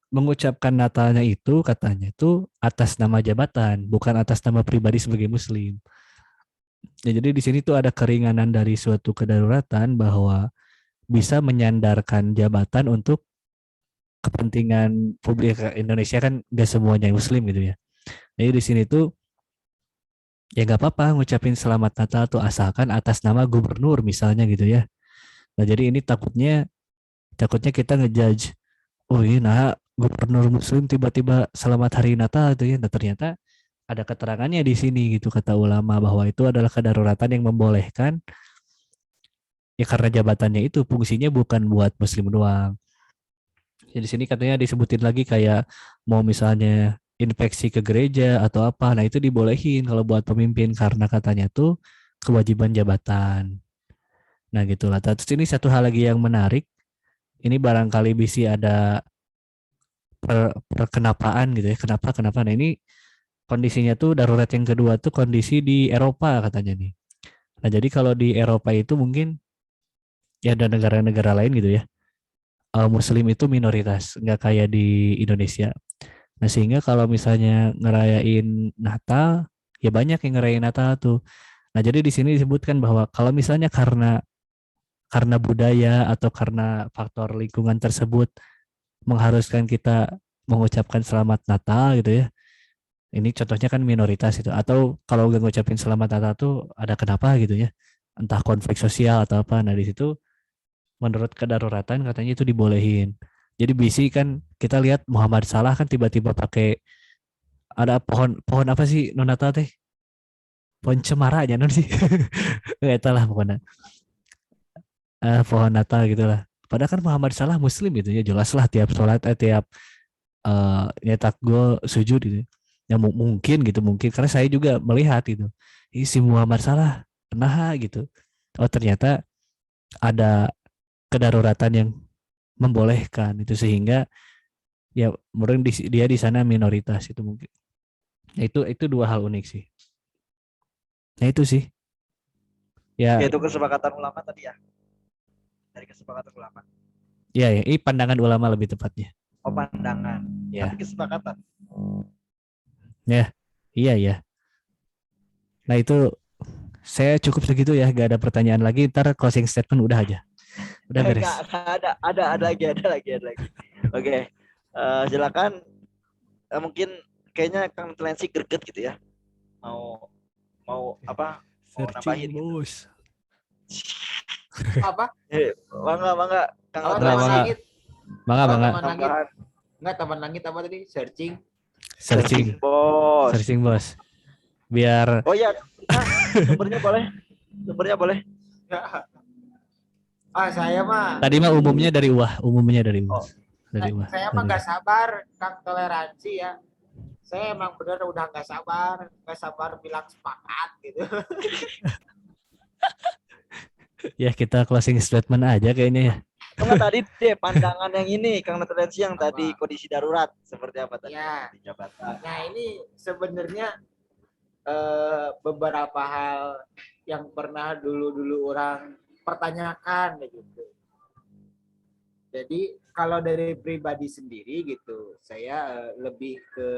mengucapkan Natalnya itu katanya itu atas nama jabatan, bukan atas nama pribadi sebagai muslim. Ya, jadi di sini tuh ada keringanan dari suatu kedaruratan bahwa bisa menyandarkan jabatan untuk kepentingan publik. Indonesia kan gak semuanya muslim gitu ya. Jadi di sini tuh ya nggak apa-apa ngucapin selamat Natal tuh asalkan atas nama gubernur misalnya gitu ya. Nah jadi ini takutnya kita ngejudge, oh iya nah gubernur muslim tiba-tiba selamat hari Natal itu ya. Nah ternyata ada keterangannya di sini gitu kata ulama bahwa itu adalah kedaruratan yang membolehkan, ya karena jabatannya itu fungsinya bukan buat muslim doang. Ya di sini katanya disebutin lagi kayak mau misalnya infeksi ke gereja atau apa, nah itu dibolehin kalau buat pemimpin karena katanya tuh kewajiban jabatan. Nah gitulah. Terus ini satu hal lagi yang menarik, ini barangkali bisa ada perkenapaan gitu ya. Kenapa? Nah ini kondisinya tuh darurat yang kedua tuh kondisi di Eropa katanya nih. Nah jadi kalau di Eropa itu mungkin ya ada negara-negara lain gitu ya. Muslim itu minoritas, nggak kayak di Indonesia. Nah sehingga kalau misalnya ngerayain Natal, ya banyak yang ngerayain Natal tuh. Nah jadi di sini disebutkan bahwa kalau misalnya karena budaya atau karena faktor lingkungan tersebut mengharuskan kita mengucapkan selamat Natal gitu ya. Ini contohnya kan minoritas itu. Atau kalau nggak ngucapin selamat Natal tuh ada kenapa gitu ya. Entah konflik sosial atau apa. Nah di situ menurut kedaruratan katanya itu dibolehin. Jadi bisi kan kita lihat Muhammad Salah kan tiba-tiba pakai ada pohon pohon apa sih non Natal teh? Pohon cemara aja non sih. Nggak tahu lah pokoknya. Pohon Natal gitu lah. Padahal kan Muhammad Salah Muslim gitu ya, jelas lah tiap sholat tiap nyetak gol sujud gitu. Ya mungkin gitu mungkin karena saya juga melihat gitu. Ini si Muhammad Salah nah gitu. Oh ternyata ada kedaruratan yang membolehkan itu sehingga ya mungkin dia di sana minoritas itu mungkin. Nah, itu dua hal unik sih. Nah itu sih. Ya. Yaitu kesepakatan ulama tadi ya. Dari kesepakatan ulama. Ya, ini pandangan ulama lebih tepatnya. Oh pandangan. Ya. Tapi kesepakatan. Ya, iya ya. Nah itu saya cukup segitu ya, gak ada pertanyaan lagi. Ntar closing statement udah aja. Udah beres. Ada lagi. Oke. Silakan. Mungkin kayaknya Kang Telensi greget gitu ya. Mau apa? Mau nambahin bos. Apa? Bangga. Kang Telensi. Bangga. Enggak, Taman Langit apa tadi? Searching bos. Biar. Oh ya, sumbernya boleh. Saya mah. Tadi mah umumnya dari UAH. Saya mah nggak sabar Kang toleransi ya. Saya emang bener udah nggak sabar bilang sepakat gitu. Ya kita closing statement aja kayaknya ya. Cuma tadi deh pandangan yang ini Kang Naturensi yang tadi Apa? kondisi darurat seperti apa tadi Ya. di jabatan. Nah ini sebenarnya beberapa hal yang pernah dulu orang pertanyakan gitu. Jadi kalau dari pribadi sendiri gitu, saya lebih ke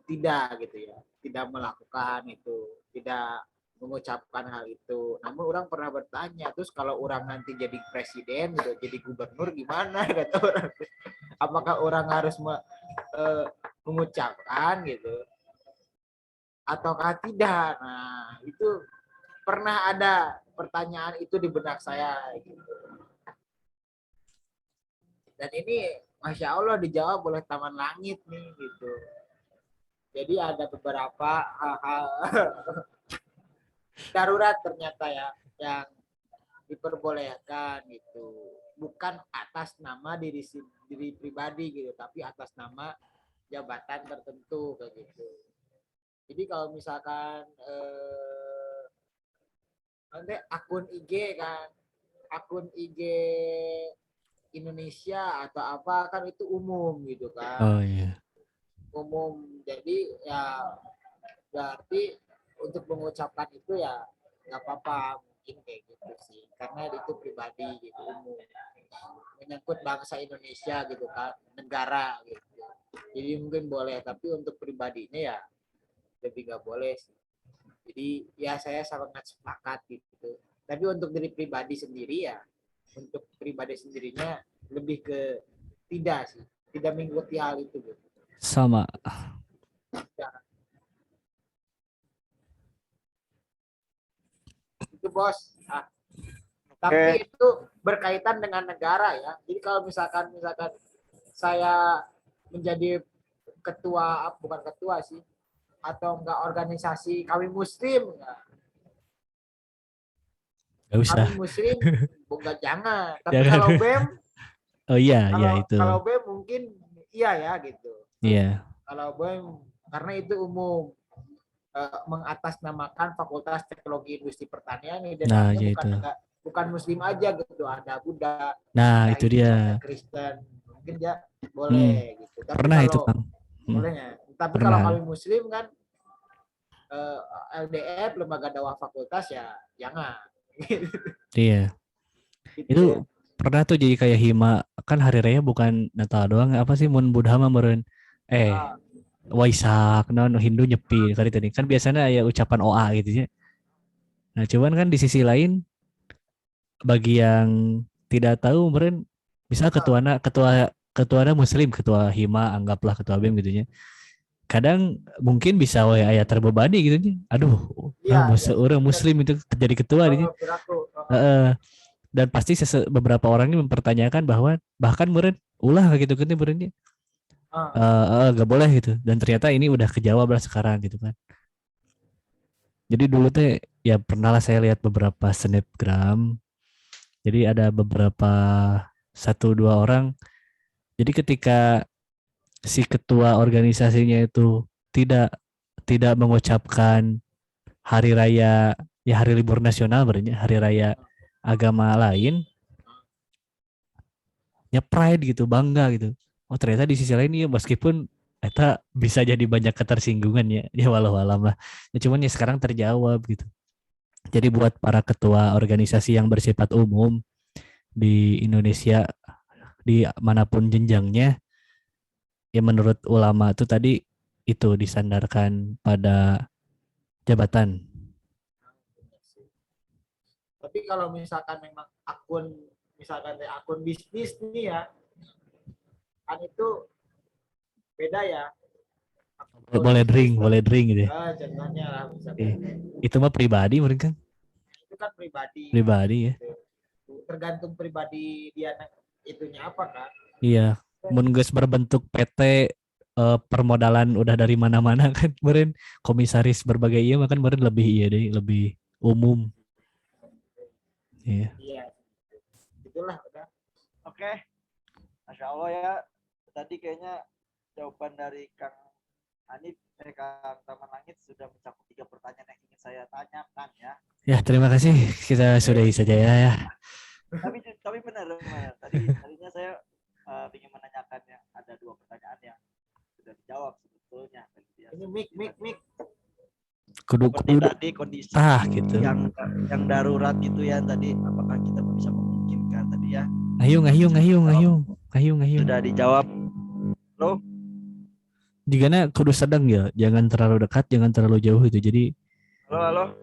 tidak gitu ya, tidak melakukan itu, tidak mengucapkan hal itu. Namun orang pernah bertanya, terus kalau orang nanti jadi presiden gitu, jadi gubernur gimana kata orang? Apakah orang harus mengucapkan gitu ataukah tidak? Nah, itu pernah ada pertanyaan itu di benak saya gitu. Dan ini Masya Allah dijawab oleh Taman Langit nih gitu. Jadi ada beberapa hal-hal darurat ternyata ya yang diperbolehkan gitu. Bukan atas nama diri pribadi gitu, tapi atas nama jabatan tertentu kayak gitu. Jadi kalau misalkan nanti akun IG kan, akun IG Indonesia atau apa kan itu umum gitu kan. Oh iya. Umum. Jadi ya berarti untuk mengucapkan itu ya nggak apa-apa mungkin kayak gitu sih karena itu pribadi gitu umum menyangkut bangsa Indonesia gitu kan negara gitu jadi mungkin boleh tapi untuk pribadinya ya lebih nggak boleh sih jadi ya saya sangat sepakat gitu tapi untuk diri pribadi sendiri ya untuk pribadi sendirinya lebih ke tidak sih tidak mengikuti hal itu gitu. Sama. Itu bos ah, Oke, tapi itu berkaitan dengan negara ya jadi kalau misalkan saya menjadi ketua bukan ketua sih atau enggak organisasi kami muslim enggak. Gak Kami usah. muslim enggak jangan tapi Jangan. kalau BEM Oh iya, iya kalau itu. kalau BEM mungkin iya ya gitu Iya. kalau BEM karena itu umum mengatasnamakan Fakultas Teknologi Industri Pertanian ini di Nah, dalamnya ya bukan itu. enggak bukan muslim aja gitu ada Buddha Nah, ada itu Hindu ada dia. Kristen mungkin ya Hmm, boleh gitu tapi pernah itu, kalau Kang. Hmm, bolehnya tapi kalau pernah. kami muslim kan eh, LDF lembaga dakwah fakultas ya jangan Iya. gitu Itu ya. pernah tuh jadi kayak hima kan hari raya bukan Natal doang apa sih mun Buddha mah meureun Ah, Waisak non Hindu nyepi kali tadi kan biasanya ya ucapan OA gitu ya. Nah, cuman kan di sisi lain bagi yang tidak tahu meren bisa ah, ketuana muslim, ketua hima anggaplah ketua BEM gitu ya. Kadang mungkin bisa wae aya terbebani gitu ya. Aduh, iya iya orang benar muslim itu jadi ketua gitu. berlaku Dan pasti beberapa orang ini mempertanyakan bahwa bahkan meren ulah gitu kan berennya gak boleh gitu dan ternyata ini udah kejawab lah sekarang gitu kan jadi dulu teh ya pernah lah saya lihat beberapa snapgram jadi ada beberapa satu dua orang jadi ketika si ketua organisasinya itu tidak tidak mengucapkan hari raya ya hari libur nasional berarti hari raya agama lain ya pride gitu bangga gitu oh ternyata di sisi lain ya meskipun eta bisa jadi banyak ketersinggungan ya ya walau alam lah ya cuman ya sekarang terjawab gitu jadi buat para ketua organisasi yang bersifat umum di Indonesia di manapun jenjangnya ya menurut ulama itu tadi itu disandarkan pada jabatan. tapi kalau misalkan memang akun misalkan akun bisnis nih ya kan itu beda ya akun bisnis kan Boleh drink gitu ya. contohnya lah misalkan Eh, itu mah pribadi mereka itu kan pribadi pribadi ya. gitu. Tergantung pribadi dia itunya apa kan Iya, mun geus berbentuk PT permodalan udah dari mana-mana kan meren komisaris berbagai iya mah kan meren lebih iya deh, lebih umum. Iya. iya itulah udah oke. Masya Allah ya. Tadi kayaknya jawaban dari Kang Hanif, Kang Taman Langit sudah mencakup 3 pertanyaan yang ingin saya tanyakan ya. Ya, terima kasih. Kita sudahi saja ya. Tapi benar. Tadinya saya ingin menanyakan yang ada 2 pertanyaan yang sudah dijawab sebetulnya. Ini mik. Kudu tadi kondisi gitu. Yang darurat gitu ya tadi, apakah kita bisa memungkinkan tadi ya? Ngayung. Sudah dijawab. Loh, Jigana kudu sedang ya, jangan terlalu dekat, jangan terlalu jauh itu. Jadi halo.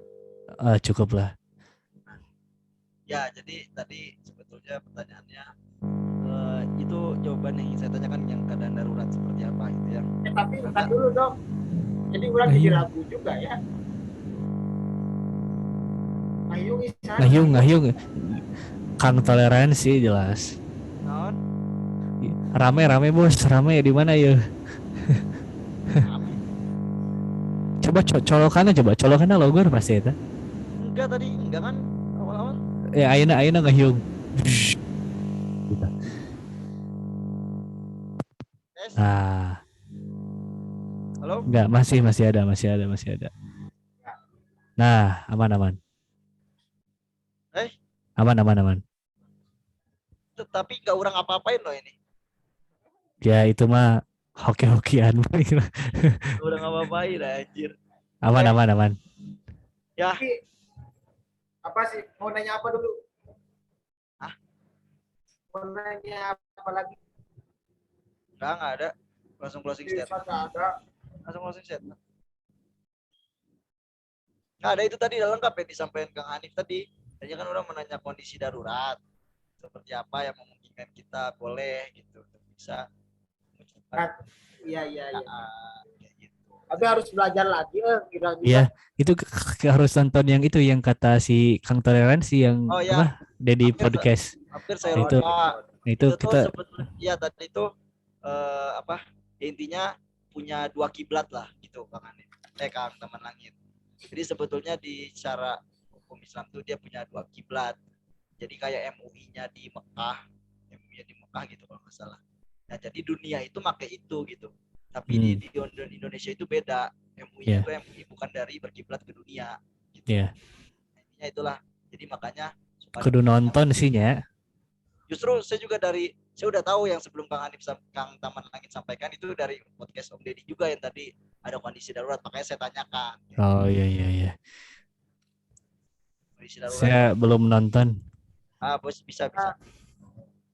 Cukup lah. Ya, jadi tadi sebetulnya pertanyaannya itu jawaban yang ingin saya tanyakan yang keadaan darurat seperti apa gitu ya. Tapi bukan dulu dong. Jadi orang jadi ragu juga ya. Ngayung. Kang toleransi jelas. Naon? Rame bos, rame di mana ya? Coba colokannya logor pasti itu. Enggak kan awal-awal. Ayeuna ngayung. Nah. Halo? Enggak, masih ada. Nah, aman. Aman. Tapi enggak orang apa-apain loh ini. Ya itu mah hoki-hokian. Udah apa-apain anjir. Aman. Ya. Apa sih? Mau nanya apa dulu? Mau nanya apa lagi? Enggak ada. Langsung closing statement. Langsung closing statement. Nah, ada itu tadi udah lengkap yang disampaikan Kang Hanif tadi. Tadi kan orang menanya kondisi darurat. Seperti apa yang memungkinkan kita boleh gitu untuk bisa mengucapkan. Iya. Kayak gitu. Tapi harus belajar lagi kira-kira. Iya, itu harus nonton yang itu yang kata si Kang Toleransi yang apa? Dedi podcast. Hampir saya lupa. Itu kita ya tadi itu intinya punya 2 kiblat lah gitu Kang Hanif. Kang Taman Langit. Jadi sebetulnya di cara hukum Islam itu dia punya 2 kiblat. Jadi kayak MUI-nya di Mekah gitu kalau nggak salah. Nah jadi dunia itu pakai itu gitu. Tapi di Indonesia itu beda. MUI-nya itu MUI bukan dari berkiblat ke dunia. Gitu. Iya. Intinya itulah. Jadi makanya kudu nonton sih ya. Justru saya udah tahu yang sebelum Kang Taman Langit sampaikan itu dari podcast Om Deddy juga yang tadi ada kondisi darurat, makanya saya tanyakan. Oh iya. Kondisi darurat. Saya belum nonton. Bos bisa.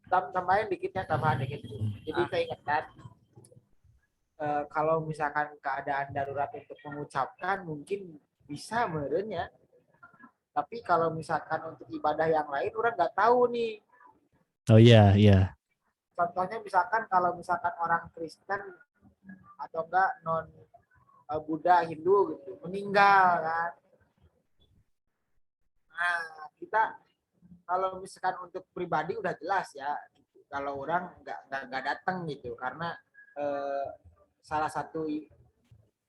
Tambahin dikit. Jadi keingetan kalau misalkan keadaan darurat untuk mengucapkan mungkin bisa meureun ya. Tapi kalau misalkan untuk ibadah yang lain orang nggak tahu nih. Oh iya. Contohnya misalkan kalau orang Kristen atau enggak non Buddha, Hindu gitu meninggal kan. Nah, kita kalau misalkan untuk pribadi udah jelas ya. Kalau orang nggak datang gitu karena salah satu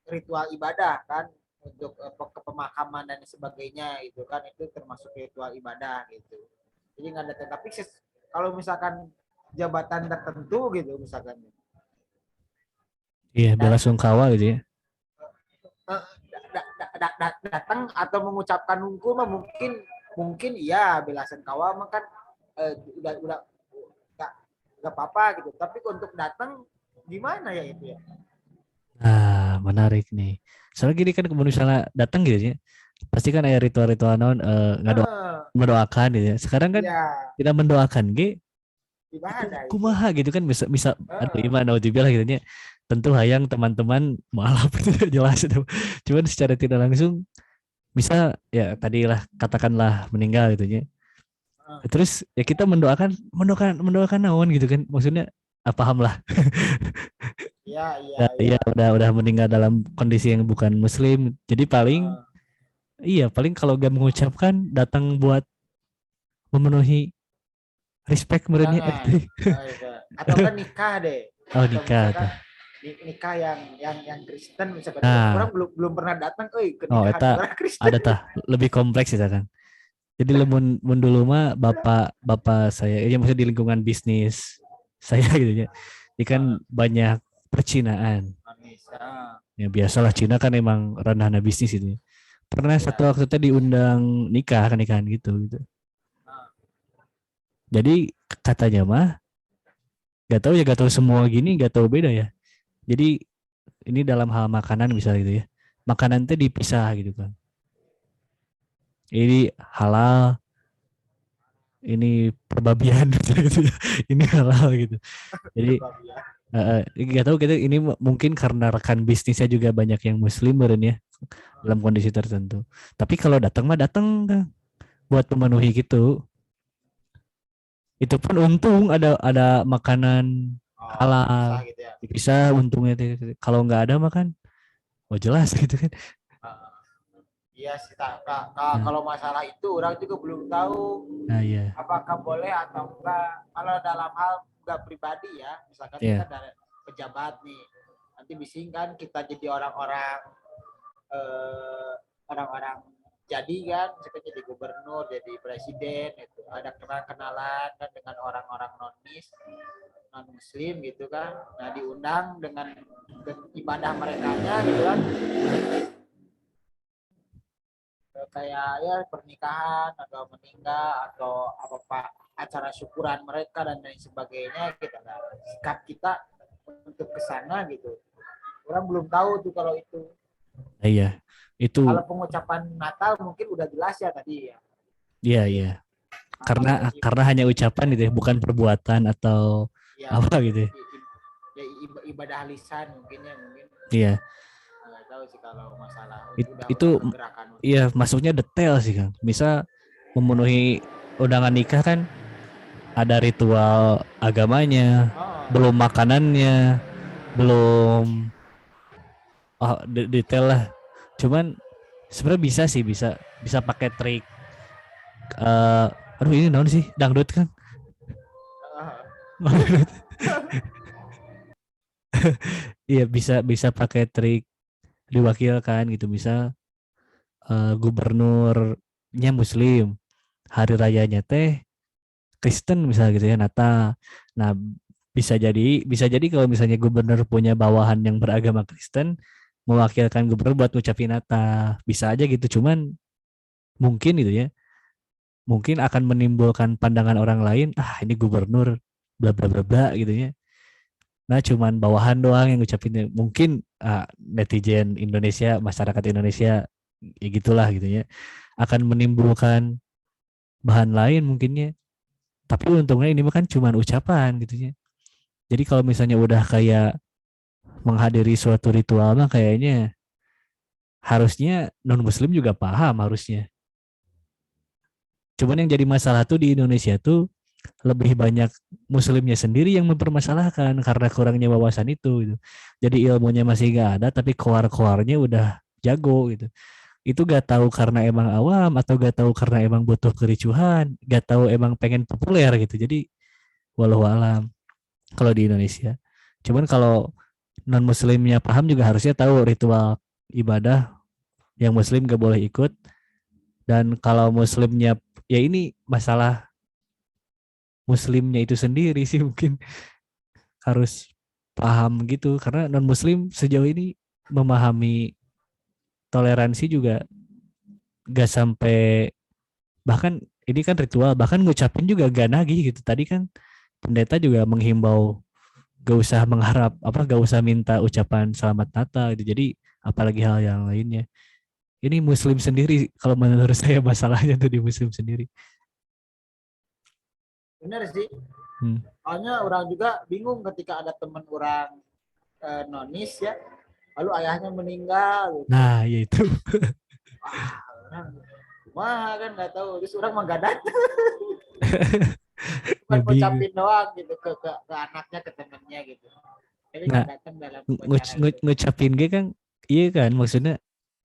ritual ibadah kan untuk pemakaman dan sebagainya itu kan itu termasuk ritual ibadah gitu. Jadi nggak datang. Tapi kalau misalkan jabatan tertentu gitu misalkan. Iya, bela sungkawa gitu ya. Datang atau mengucapkan hukum mungkin iya bela sungkawa mah kan udah nggak apa-apa gitu. Tapi untuk datang gimana ya itu ya? Nah, menarik nih. Soalnya gini kan misalnya datang gitu ya. Pasti kan ada ritual-ritual non mendoakan gitu ya. Sekarang kan kita mendoakan kumaha gitu kan bisa aduh gimana ujibilah gitu ya. Tentu hayang teman-teman maaf itu jelas itu. Cuman secara tidak langsung bisa ya tadilah katakanlah meninggal gitu ya. Terus ya kita mendoakan naon gitu kan. Maksudnya paham lah. Iya udah meninggal dalam kondisi yang bukan muslim. Jadi paling kalau gak mengucapkan datang buat memenuhi respect merenya atau kan nikah deh. Oh nikah. Nikah yang Kristen misalnya. Orang belum pernah datang ke nikahan orang Kristen. Ada tah lebih kompleks ya kan. Jadi mun dulu mah bapak saya ya maksudnya di lingkungan bisnis saya gitu ya. Ini kan banyak percinaan. Ya biasalah Cina kan emang ranahnya bisnis itu. Pernah Ya. satu waktu tadi diundang nikah kan nikahan gitu. Nah, Jadi katanya mah gak tahu ya, gak tahu semua gini, gak tahu beda ya. Jadi ini dalam hal makanan misalnya gitu ya. Makanan teh dipisah gitu kan. Ini halal, ini perbabian gitu ya. Ini halal gitu. Jadi ya. nggak tahu kita ini mungkin karena rekan bisnisnya juga banyak yang muslim beren ya dalam kondisi tertentu. Tapi kalau datang mah datang Kang, buat memenuhi gitu. Itu pun untung ada makanan Oh, dipisah halal gitu ya. dipisah untungnya. Kalau nggak ada mah kan, oh jelas gitu kan. Nah, iya sih, Nah, kalau masalah itu orang juga belum tahu nah iya, apakah boleh atau enggak. Kalau dalam hal enggak pribadi ya, misalkan kita iya, dari pejabat nih, nanti bising kan kita jadi orang-orang eh, orang-orang jadi kan, misalkan jadi gubernur, jadi presiden, itu ada kenalan kan dengan orang-orang non muslim gitu kan, nah diundang dengan ibadah mereka gitu kan, kayak ya pernikahan atau meninggal atau apa pak acara syukuran mereka dan lain sebagainya gitu. Nah, sikap kita untuk ke sana gitu, orang belum tahu tuh kalau itu. nah, iya. Itu Kalau pengucapan Natal mungkin udah jelas ya tadi ya, iya iya. Karena apakah karena hanya ucapan gitu ya, bukan perbuatan atau ya apa mungkin gitu ya. ya, ibadah lisan mungkin ya, mungkin Iya, nggak tahu sih kalau masalah itu udah ke gerakan. iya masuknya detail sih Kang. Bisa memenuhi undangan nikah kan, ada ritual agamanya, Oh, belum makanannya, belum detail lah. Cuman sebenarnya bisa sih, bisa bisa pakai trik. Aduh ini naon sih dangdut kan. Iya bisa bisa pakai trik diwakilkan gitu, bisa gubernurnya muslim, hari rayanya teh Kristen misalnya gitu ya, Natal. Nah, bisa jadi kalau misalnya gubernur punya bawahan yang beragama Kristen, mewakilkan gubernur buat ngucapin Natal. Bisa aja gitu, cuman mungkin gitu ya. Mungkin akan menimbulkan pandangan orang lain, ah ini gubernur bla bla bla bla gitu ya. Nah, cuman bawahan doang yang ngucapin. Mungkin netizen Indonesia, masyarakat Indonesia ya gitulah gitu ya. Akan menimbulkan bahan lain mungkinnya. Tapi untungnya ini kan cuma ucapan gitu ya. Jadi kalau misalnya udah kayak menghadiri suatu ritual mah kayaknya harusnya non muslim juga paham harusnya. Cuman yang jadi masalah tuh di Indonesia tuh lebih banyak muslimnya sendiri yang mempermasalahkan karena kurangnya wawasan itu gitu. Jadi ilmunya masih gak ada tapi koar-koarnya udah jago gitu. Itu gak tahu karena emang awam atau gak tahu karena emang butuh kericuhan, gak tahu emang pengen populer gitu. Jadi walau alam kalau di Indonesia. Cuman kalau non muslimnya paham juga harusnya tahu ritual ibadah yang muslim gak boleh ikut. Dan kalau muslimnya, ya ini masalah muslimnya itu sendiri sih mungkin harus paham gitu, karena non muslim sejauh ini memahami toleransi juga gak sampai, bahkan ini kan ritual, bahkan ngucapin juga gak nagih gitu. Tadi kan pendeta juga menghimbau gak usah mengharap apa, gak usah minta ucapan selamat Natal gitu. Jadi apalagi hal yang lainnya, ini muslim sendiri kalau menurut saya masalahnya tuh di muslim sendiri. benar sih. Hmm. Soalnya orang juga bingung ketika ada teman orang nonis ya, lalu ayahnya meninggal gitu. Nah ya itu. Wah, orang wah kan nggak tahu, terus orang mah nggak datang, bukan Ya bingung. ngucapin doang gitu ke anaknya, ke temennya gitu, jadi Nah, nggak datang dalam upacara itu. ngucapin gitu kan, iya kan maksudnya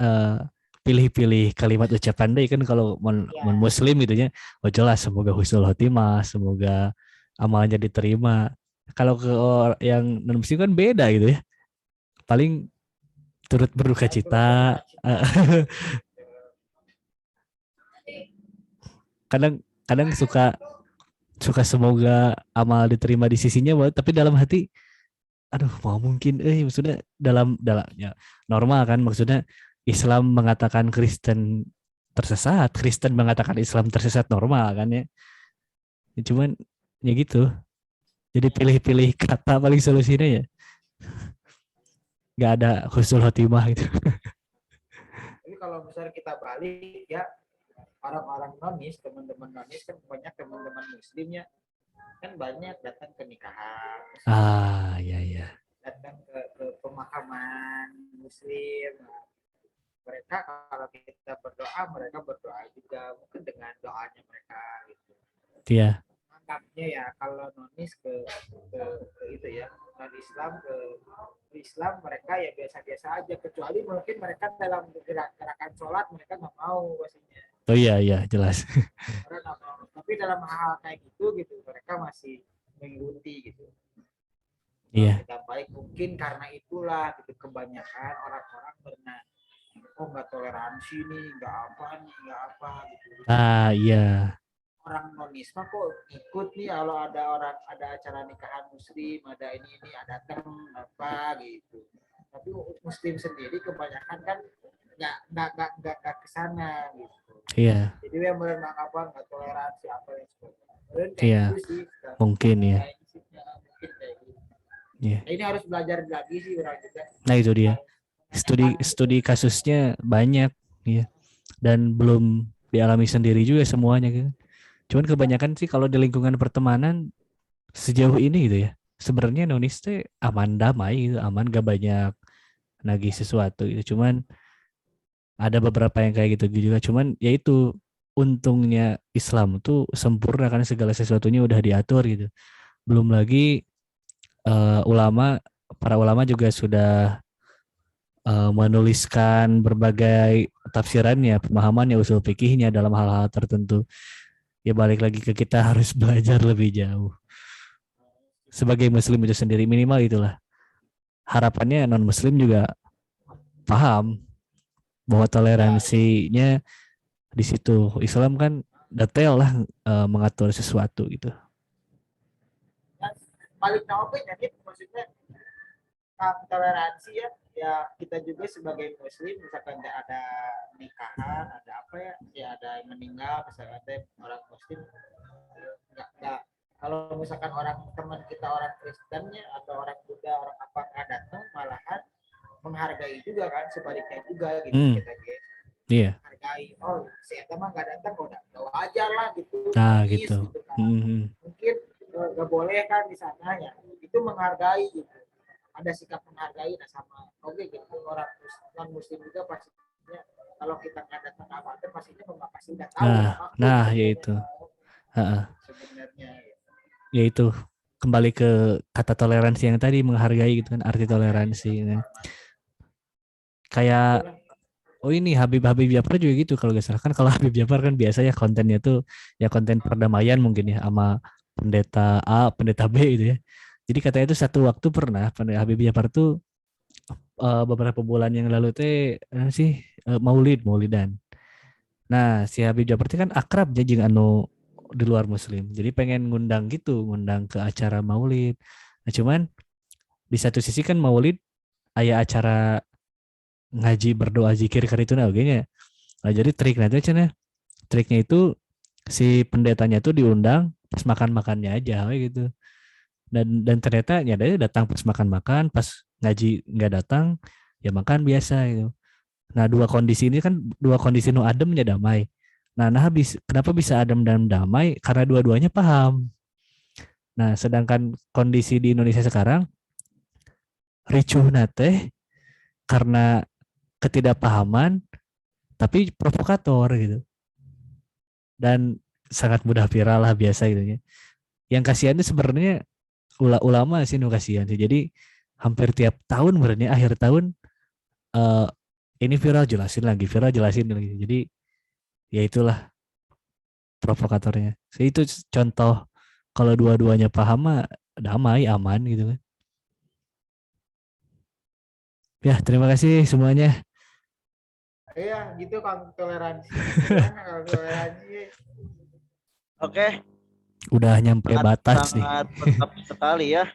eh, pilih-pilih kalimat ucapan deh kan kalau mon Ya, muslim gitu ya. Oh jelas semoga husnul khotimah, semoga amalnya diterima. Kalau ke yang non muslim kan beda gitu ya. Paling turut berduka ya cita. turut berduka cita. kadang kadang suka suka semoga amal diterima di sisinya, tapi dalam hati aduh mau mungkin maksudnya dalam ya normal kan, maksudnya Islam mengatakan Kristen tersesat, Kristen mengatakan Islam tersesat, normal kan ya. Ya, cuman ya gitu, jadi pilih-pilih kata paling solusinya ya nggak ada husnul khotimah gitu. Tapi kalau misalnya kita balik ya, orang-orang nonis, teman-teman nonis kan banyak teman-teman muslimnya kan banyak datang ke nikahan, Ah, ya ya. datang ke pemakaman muslim. Mereka kalau kita berdoa, mereka berdoa juga mungkin dengan doanya mereka gitu. Iya. Anggapnya ya kalau nonis ke itu ya, non Islam ke Islam, mereka ya biasa-biasa aja, kecuali mungkin mereka dalam gerakan sholat mereka nggak mau pastinya. Oh iya iya jelas. Mereka nggak mau. Tapi dalam hal kayak gitu mereka masih mengikuti gitu. Kalau Iya. kita baik mungkin karena itulah gitu, kebanyakan orang-orang berenang, oh nggak toleransi nih, nggak apa nih, nggak apa gitu. Ah iya. Orang nonisma kok ikut nih kalau ada orang, ada acara nikahan muslim, ada ini ada tem apa gitu. Tapi muslim sendiri kebanyakan kan nggak ke sana gitu. Iya. Jadi yang berenang apa nggak toleransi apa yang sebagainya. Kayak Iya. gitu sih. Mungkin ya. Mungkin kayak gitu. Iya. Nah, ini harus belajar lagi sih orang juga. Nah itu dia. Studi kasusnya banyak ya. Dan belum dialami sendiri juga semuanya gitu. Cuman kebanyakan sih kalau di lingkungan pertemanan sejauh ini gitu ya. Sebenarnya nonis teh aman damai gitu, aman gak banyak nagih sesuatu gitu. Cuman ada beberapa yang kayak gitu juga. Cuman ya itu untungnya Islam tuh sempurna karena segala sesuatunya udah diatur gitu. Belum lagi ulama, para ulama juga sudah menuliskan berbagai tafsirannya, pemahamannya, usul fikihnya dalam hal-hal tertentu. Ya balik lagi ke kita harus belajar lebih jauh. Sebagai muslim itu sendiri minimal itulah. Harapannya non muslim juga paham bahwa toleransinya di situ. Islam kan detail lah mengatur sesuatu gitu. Paling tahu jadi maksudnya toleransi ya, ya kita juga sebagai muslim misalkan ada nikahan, ada apa ya, ya ada yang meninggal misalkan ada orang muslim, nggak kalau misalkan orang teman kita orang Kristennya atau orang Buddha orang apa nggak datang, malahan menghargai juga kan, sebaliknya juga gitu kita gitu. Iya. Hargai, oh si Eta mah nggak datang, udah wajar lah gitu, Nah nangis gitu. gitu kan. Mungkin nggak boleh kan di sana ya, itu menghargai gitu, ada sikap menghargai. Nah sama oke gitu, orang non muslim juga pastinya kalau kita nggak datang apa apa pastinya pasti udah tahu nah ya itu sebenarnya ya itu kembali ke kata toleransi yang tadi, menghargai gitu kan, arti toleransi kan. Kayak ini Habib Jafar juga gitu kalau gak salah kan. Kalau Habib Jafar kan biasanya kontennya tuh ya konten perdamaian mungkin ya, sama pendeta A, pendeta B gitu ya. Jadi katanya itu satu waktu pernah Habib Jafar tuh beberapa bulan yang lalu teh maulidan. Nah, si Habib Jafar itu kan akrab aja jeung anu di luar muslim. Jadi pengen ngundang gitu, ngundang ke acara maulid. Nah, cuman di satu sisi kan maulid aya acara ngaji berdoa zikir itu nah oke nya. Nah, jadi triknya itu si pendetanya tuh diundang pas makan-makannya aja gitu. Dan ternyata nyadanya datang pas makan-makan, pas ngaji nggak datang, ya makan biasa gitu. Nah, dua kondisi ini kan dua kondisi nu adem ya damai. Nah, kenapa bisa adem dan damai? Karena dua-duanya paham. Nah, sedangkan kondisi di Indonesia sekarang ricuh nate karena ketidakpahaman tapi provokator gitu. Dan sangat mudah viral lah biasa gitu ya. Yang kasihan itu sebenarnya ulama sih nu kasihan sih. Jadi hampir tiap tahun sebenarnya akhir tahun ini viral jelasin lagi. Jadi ya itulah provokatornya. Jadi itu contoh kalau dua-duanya paham mah damai, aman gitu kan. Ya, terima kasih semuanya. Iya, gitu Kang, toleransi. Toleransi. Oke. Udah nyampe batas nih. Sangat lengkap sekali ya.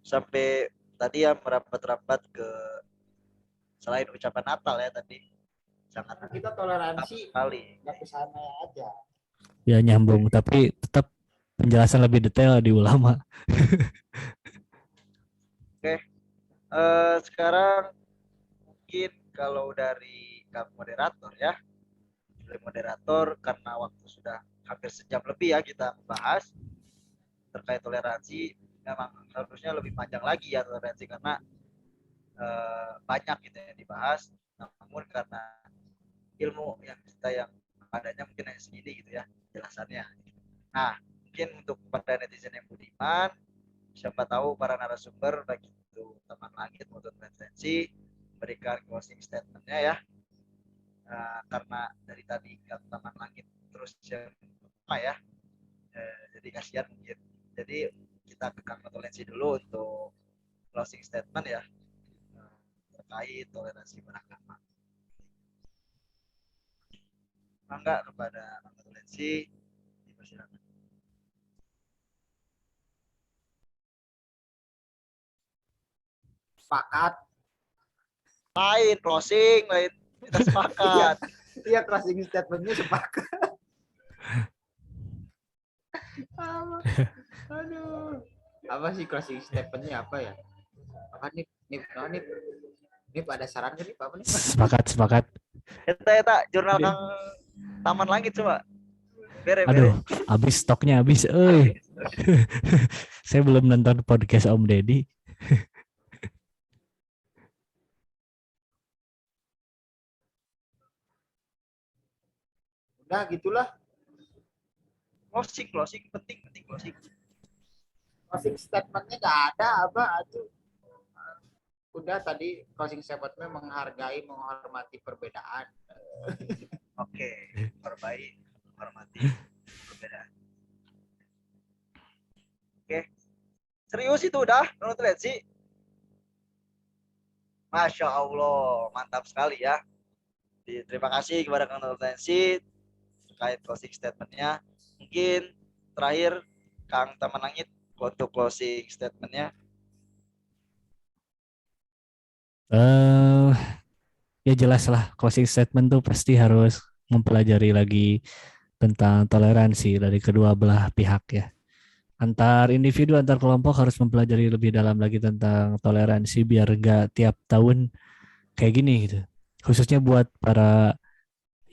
Sampai tadi ya merapat-rapat ke selain ucapan Natal ya tadi sangat kita toleransi sekali. nggak ke sana aja. Ya nyambung, tapi tetap penjelasan lebih detail di ulama. Oke, sekarang mungkin kalau dari Kang moderator ya, dari moderator karena waktu sudah hampir sejam lebih ya kita membahas terkait toleransi, memang harusnya lebih panjang lagi ya toleransi karena banyak gitu yang dibahas, namun karena ilmu yang kita yang adanya mungkin hanya segini gitu ya jelasannya. Nah, mungkin untuk para netizen yang budiman, siapa tahu para narasumber baik itu teman langit maupun referensi berikan closing statementnya ya. Karena dari tadi teman langit terus yang ya, jadi kasihan mungkin. Jadi kita ke Kang Toleransi dulu untuk closing statement ya terkait toleransi beragama. Mangga kepada Kang Toleransi dipersilakan. Sepakat. Lain closing, lain kita sepakat. Iya, closing statementnya sepakat. Aduh. Apa sih closing statementnya apa ya? Apa nih? Nih ada saran kan nih, apa nih? Sepakat. Eta jurnal Kang Taman Langit coba. Aduh, habis stoknya habis. Saya belum nonton podcast Om Deddy. Udah gitulah. Closing penting closing. Closing statementnya nggak ada apa aduh. Udah tadi closing statementnya menghargai, menghormati perbedaan. Oke, menghormati perbedaan. Oke, serius itu udah nonton sih. Masya Allah, mantap sekali ya. Terima kasih kepada Kang Tensi terkait closing statementnya. Mungkin terakhir Kang Taman Langit untuk closing statementnya. Ya jelas lah closing statement tuh pasti harus mempelajari lagi tentang toleransi dari kedua belah pihak ya. Antar individu, antar kelompok harus mempelajari lebih dalam lagi tentang toleransi biar gak tiap tahun kayak gini gitu. Khususnya buat para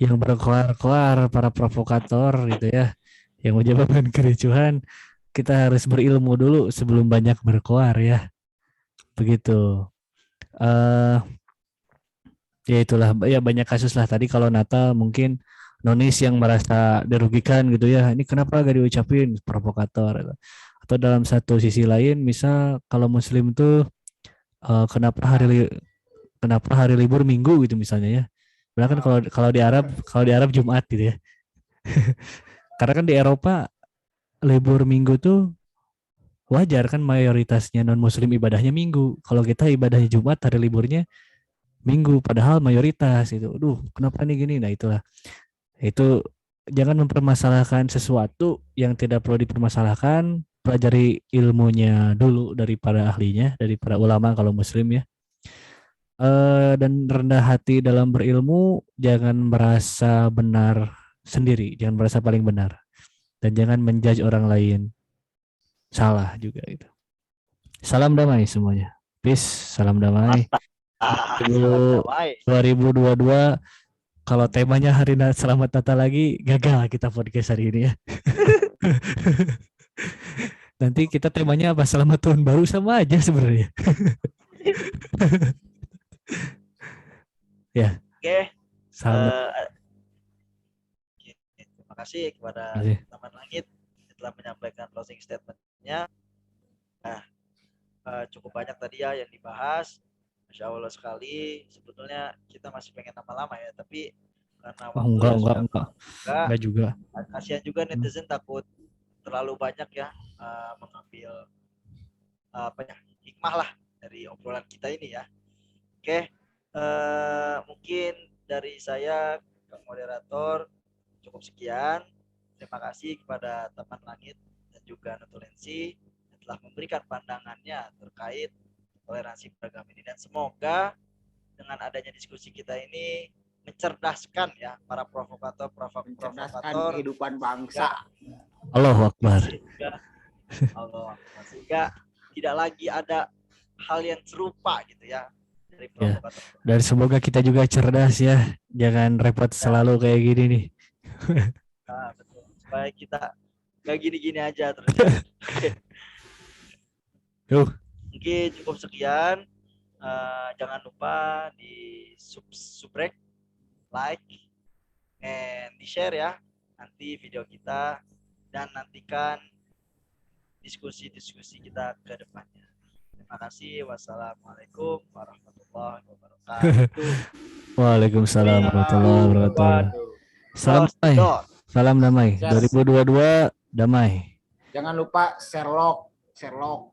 yang berkoar-koar, para provokator gitu ya, yang menyebabkan kericuhan, kita harus berilmu dulu sebelum banyak berkoar ya. Begitu. eh Ya itulah ya banyak kasus lah tadi kalau Natal mungkin nonis yang merasa dirugikan gitu ya. Ini kenapa gak diucapin provokator gitu. Atau dalam satu sisi lain misal kalau muslim tuh eh, kenapa kenapa hari libur Minggu gitu misalnya ya. Padahal kan kalau di Arab Jumat gitu ya. Karena kan di Eropa libur Minggu tuh wajar kan mayoritasnya non muslim ibadahnya Minggu. Kalau kita ibadahnya Jumat hari liburnya Minggu padahal mayoritas itu. Aduh, kenapa nih gini? Nah, itulah. Itu jangan mempermasalahkan sesuatu yang tidak perlu dipermasalahkan, pelajari ilmunya dulu dari para ahlinya, dari para ulama kalau muslim ya. Dan rendah hati dalam berilmu, jangan merasa benar sendiri, jangan merasa paling benar. Dan jangan menjudge orang lain. Salah juga itu. Salam damai semuanya. Peace, salam damai. Salam damai. 2022 kalau temanya hari Selamat Natal lagi, gagal kita podcast hari ini ya. Nanti kita temanya apa? Selamat Tahun Baru sama aja sebenarnya. Ya. Oke. Salam. Terima kasih kepada Taman Langit telah menyampaikan closing statement-nya. Nah, cukup banyak tadi ya yang dibahas. Masya Allah sekali. Sebetulnya kita masih pengen lama-lama ya, tapi karena waktu enggak juga. Kasihan juga netizen takut terlalu banyak ya mengambil hikmah lah dari obrolan kita ini ya. Oke, mungkin dari saya moderator cukup sekian. Terima kasih kepada teman langit dan juga Nutulensi yang telah memberikan pandangannya terkait toleransi beragama ini, dan semoga dengan adanya diskusi kita ini mencerdaskan ya para Mencerdaskan provokator kehidupan bangsa. Allahu Akbar. Sehingga tidak lagi ada hal yang serupa gitu ya dari Ya. provokator. Dan semoga kita juga cerdas ya. Jangan repot selalu kayak gini nih. Nah, betul. Supaya kita nggak gini-gini aja terus. Ya. Yuh. Mungkin cukup sekian. Jangan lupa di subscribe, like, and di share ya nanti video kita, dan nantikan diskusi-diskusi kita ke depannya. Terima kasih. Wassalamualaikum warahmatullahi wabarakatuh. Waalaikumsalam warahmatullahi wabarakatuh. Salam damai. Salam damai. 2022 damai. Jangan lupa Sherlock. Sherlock.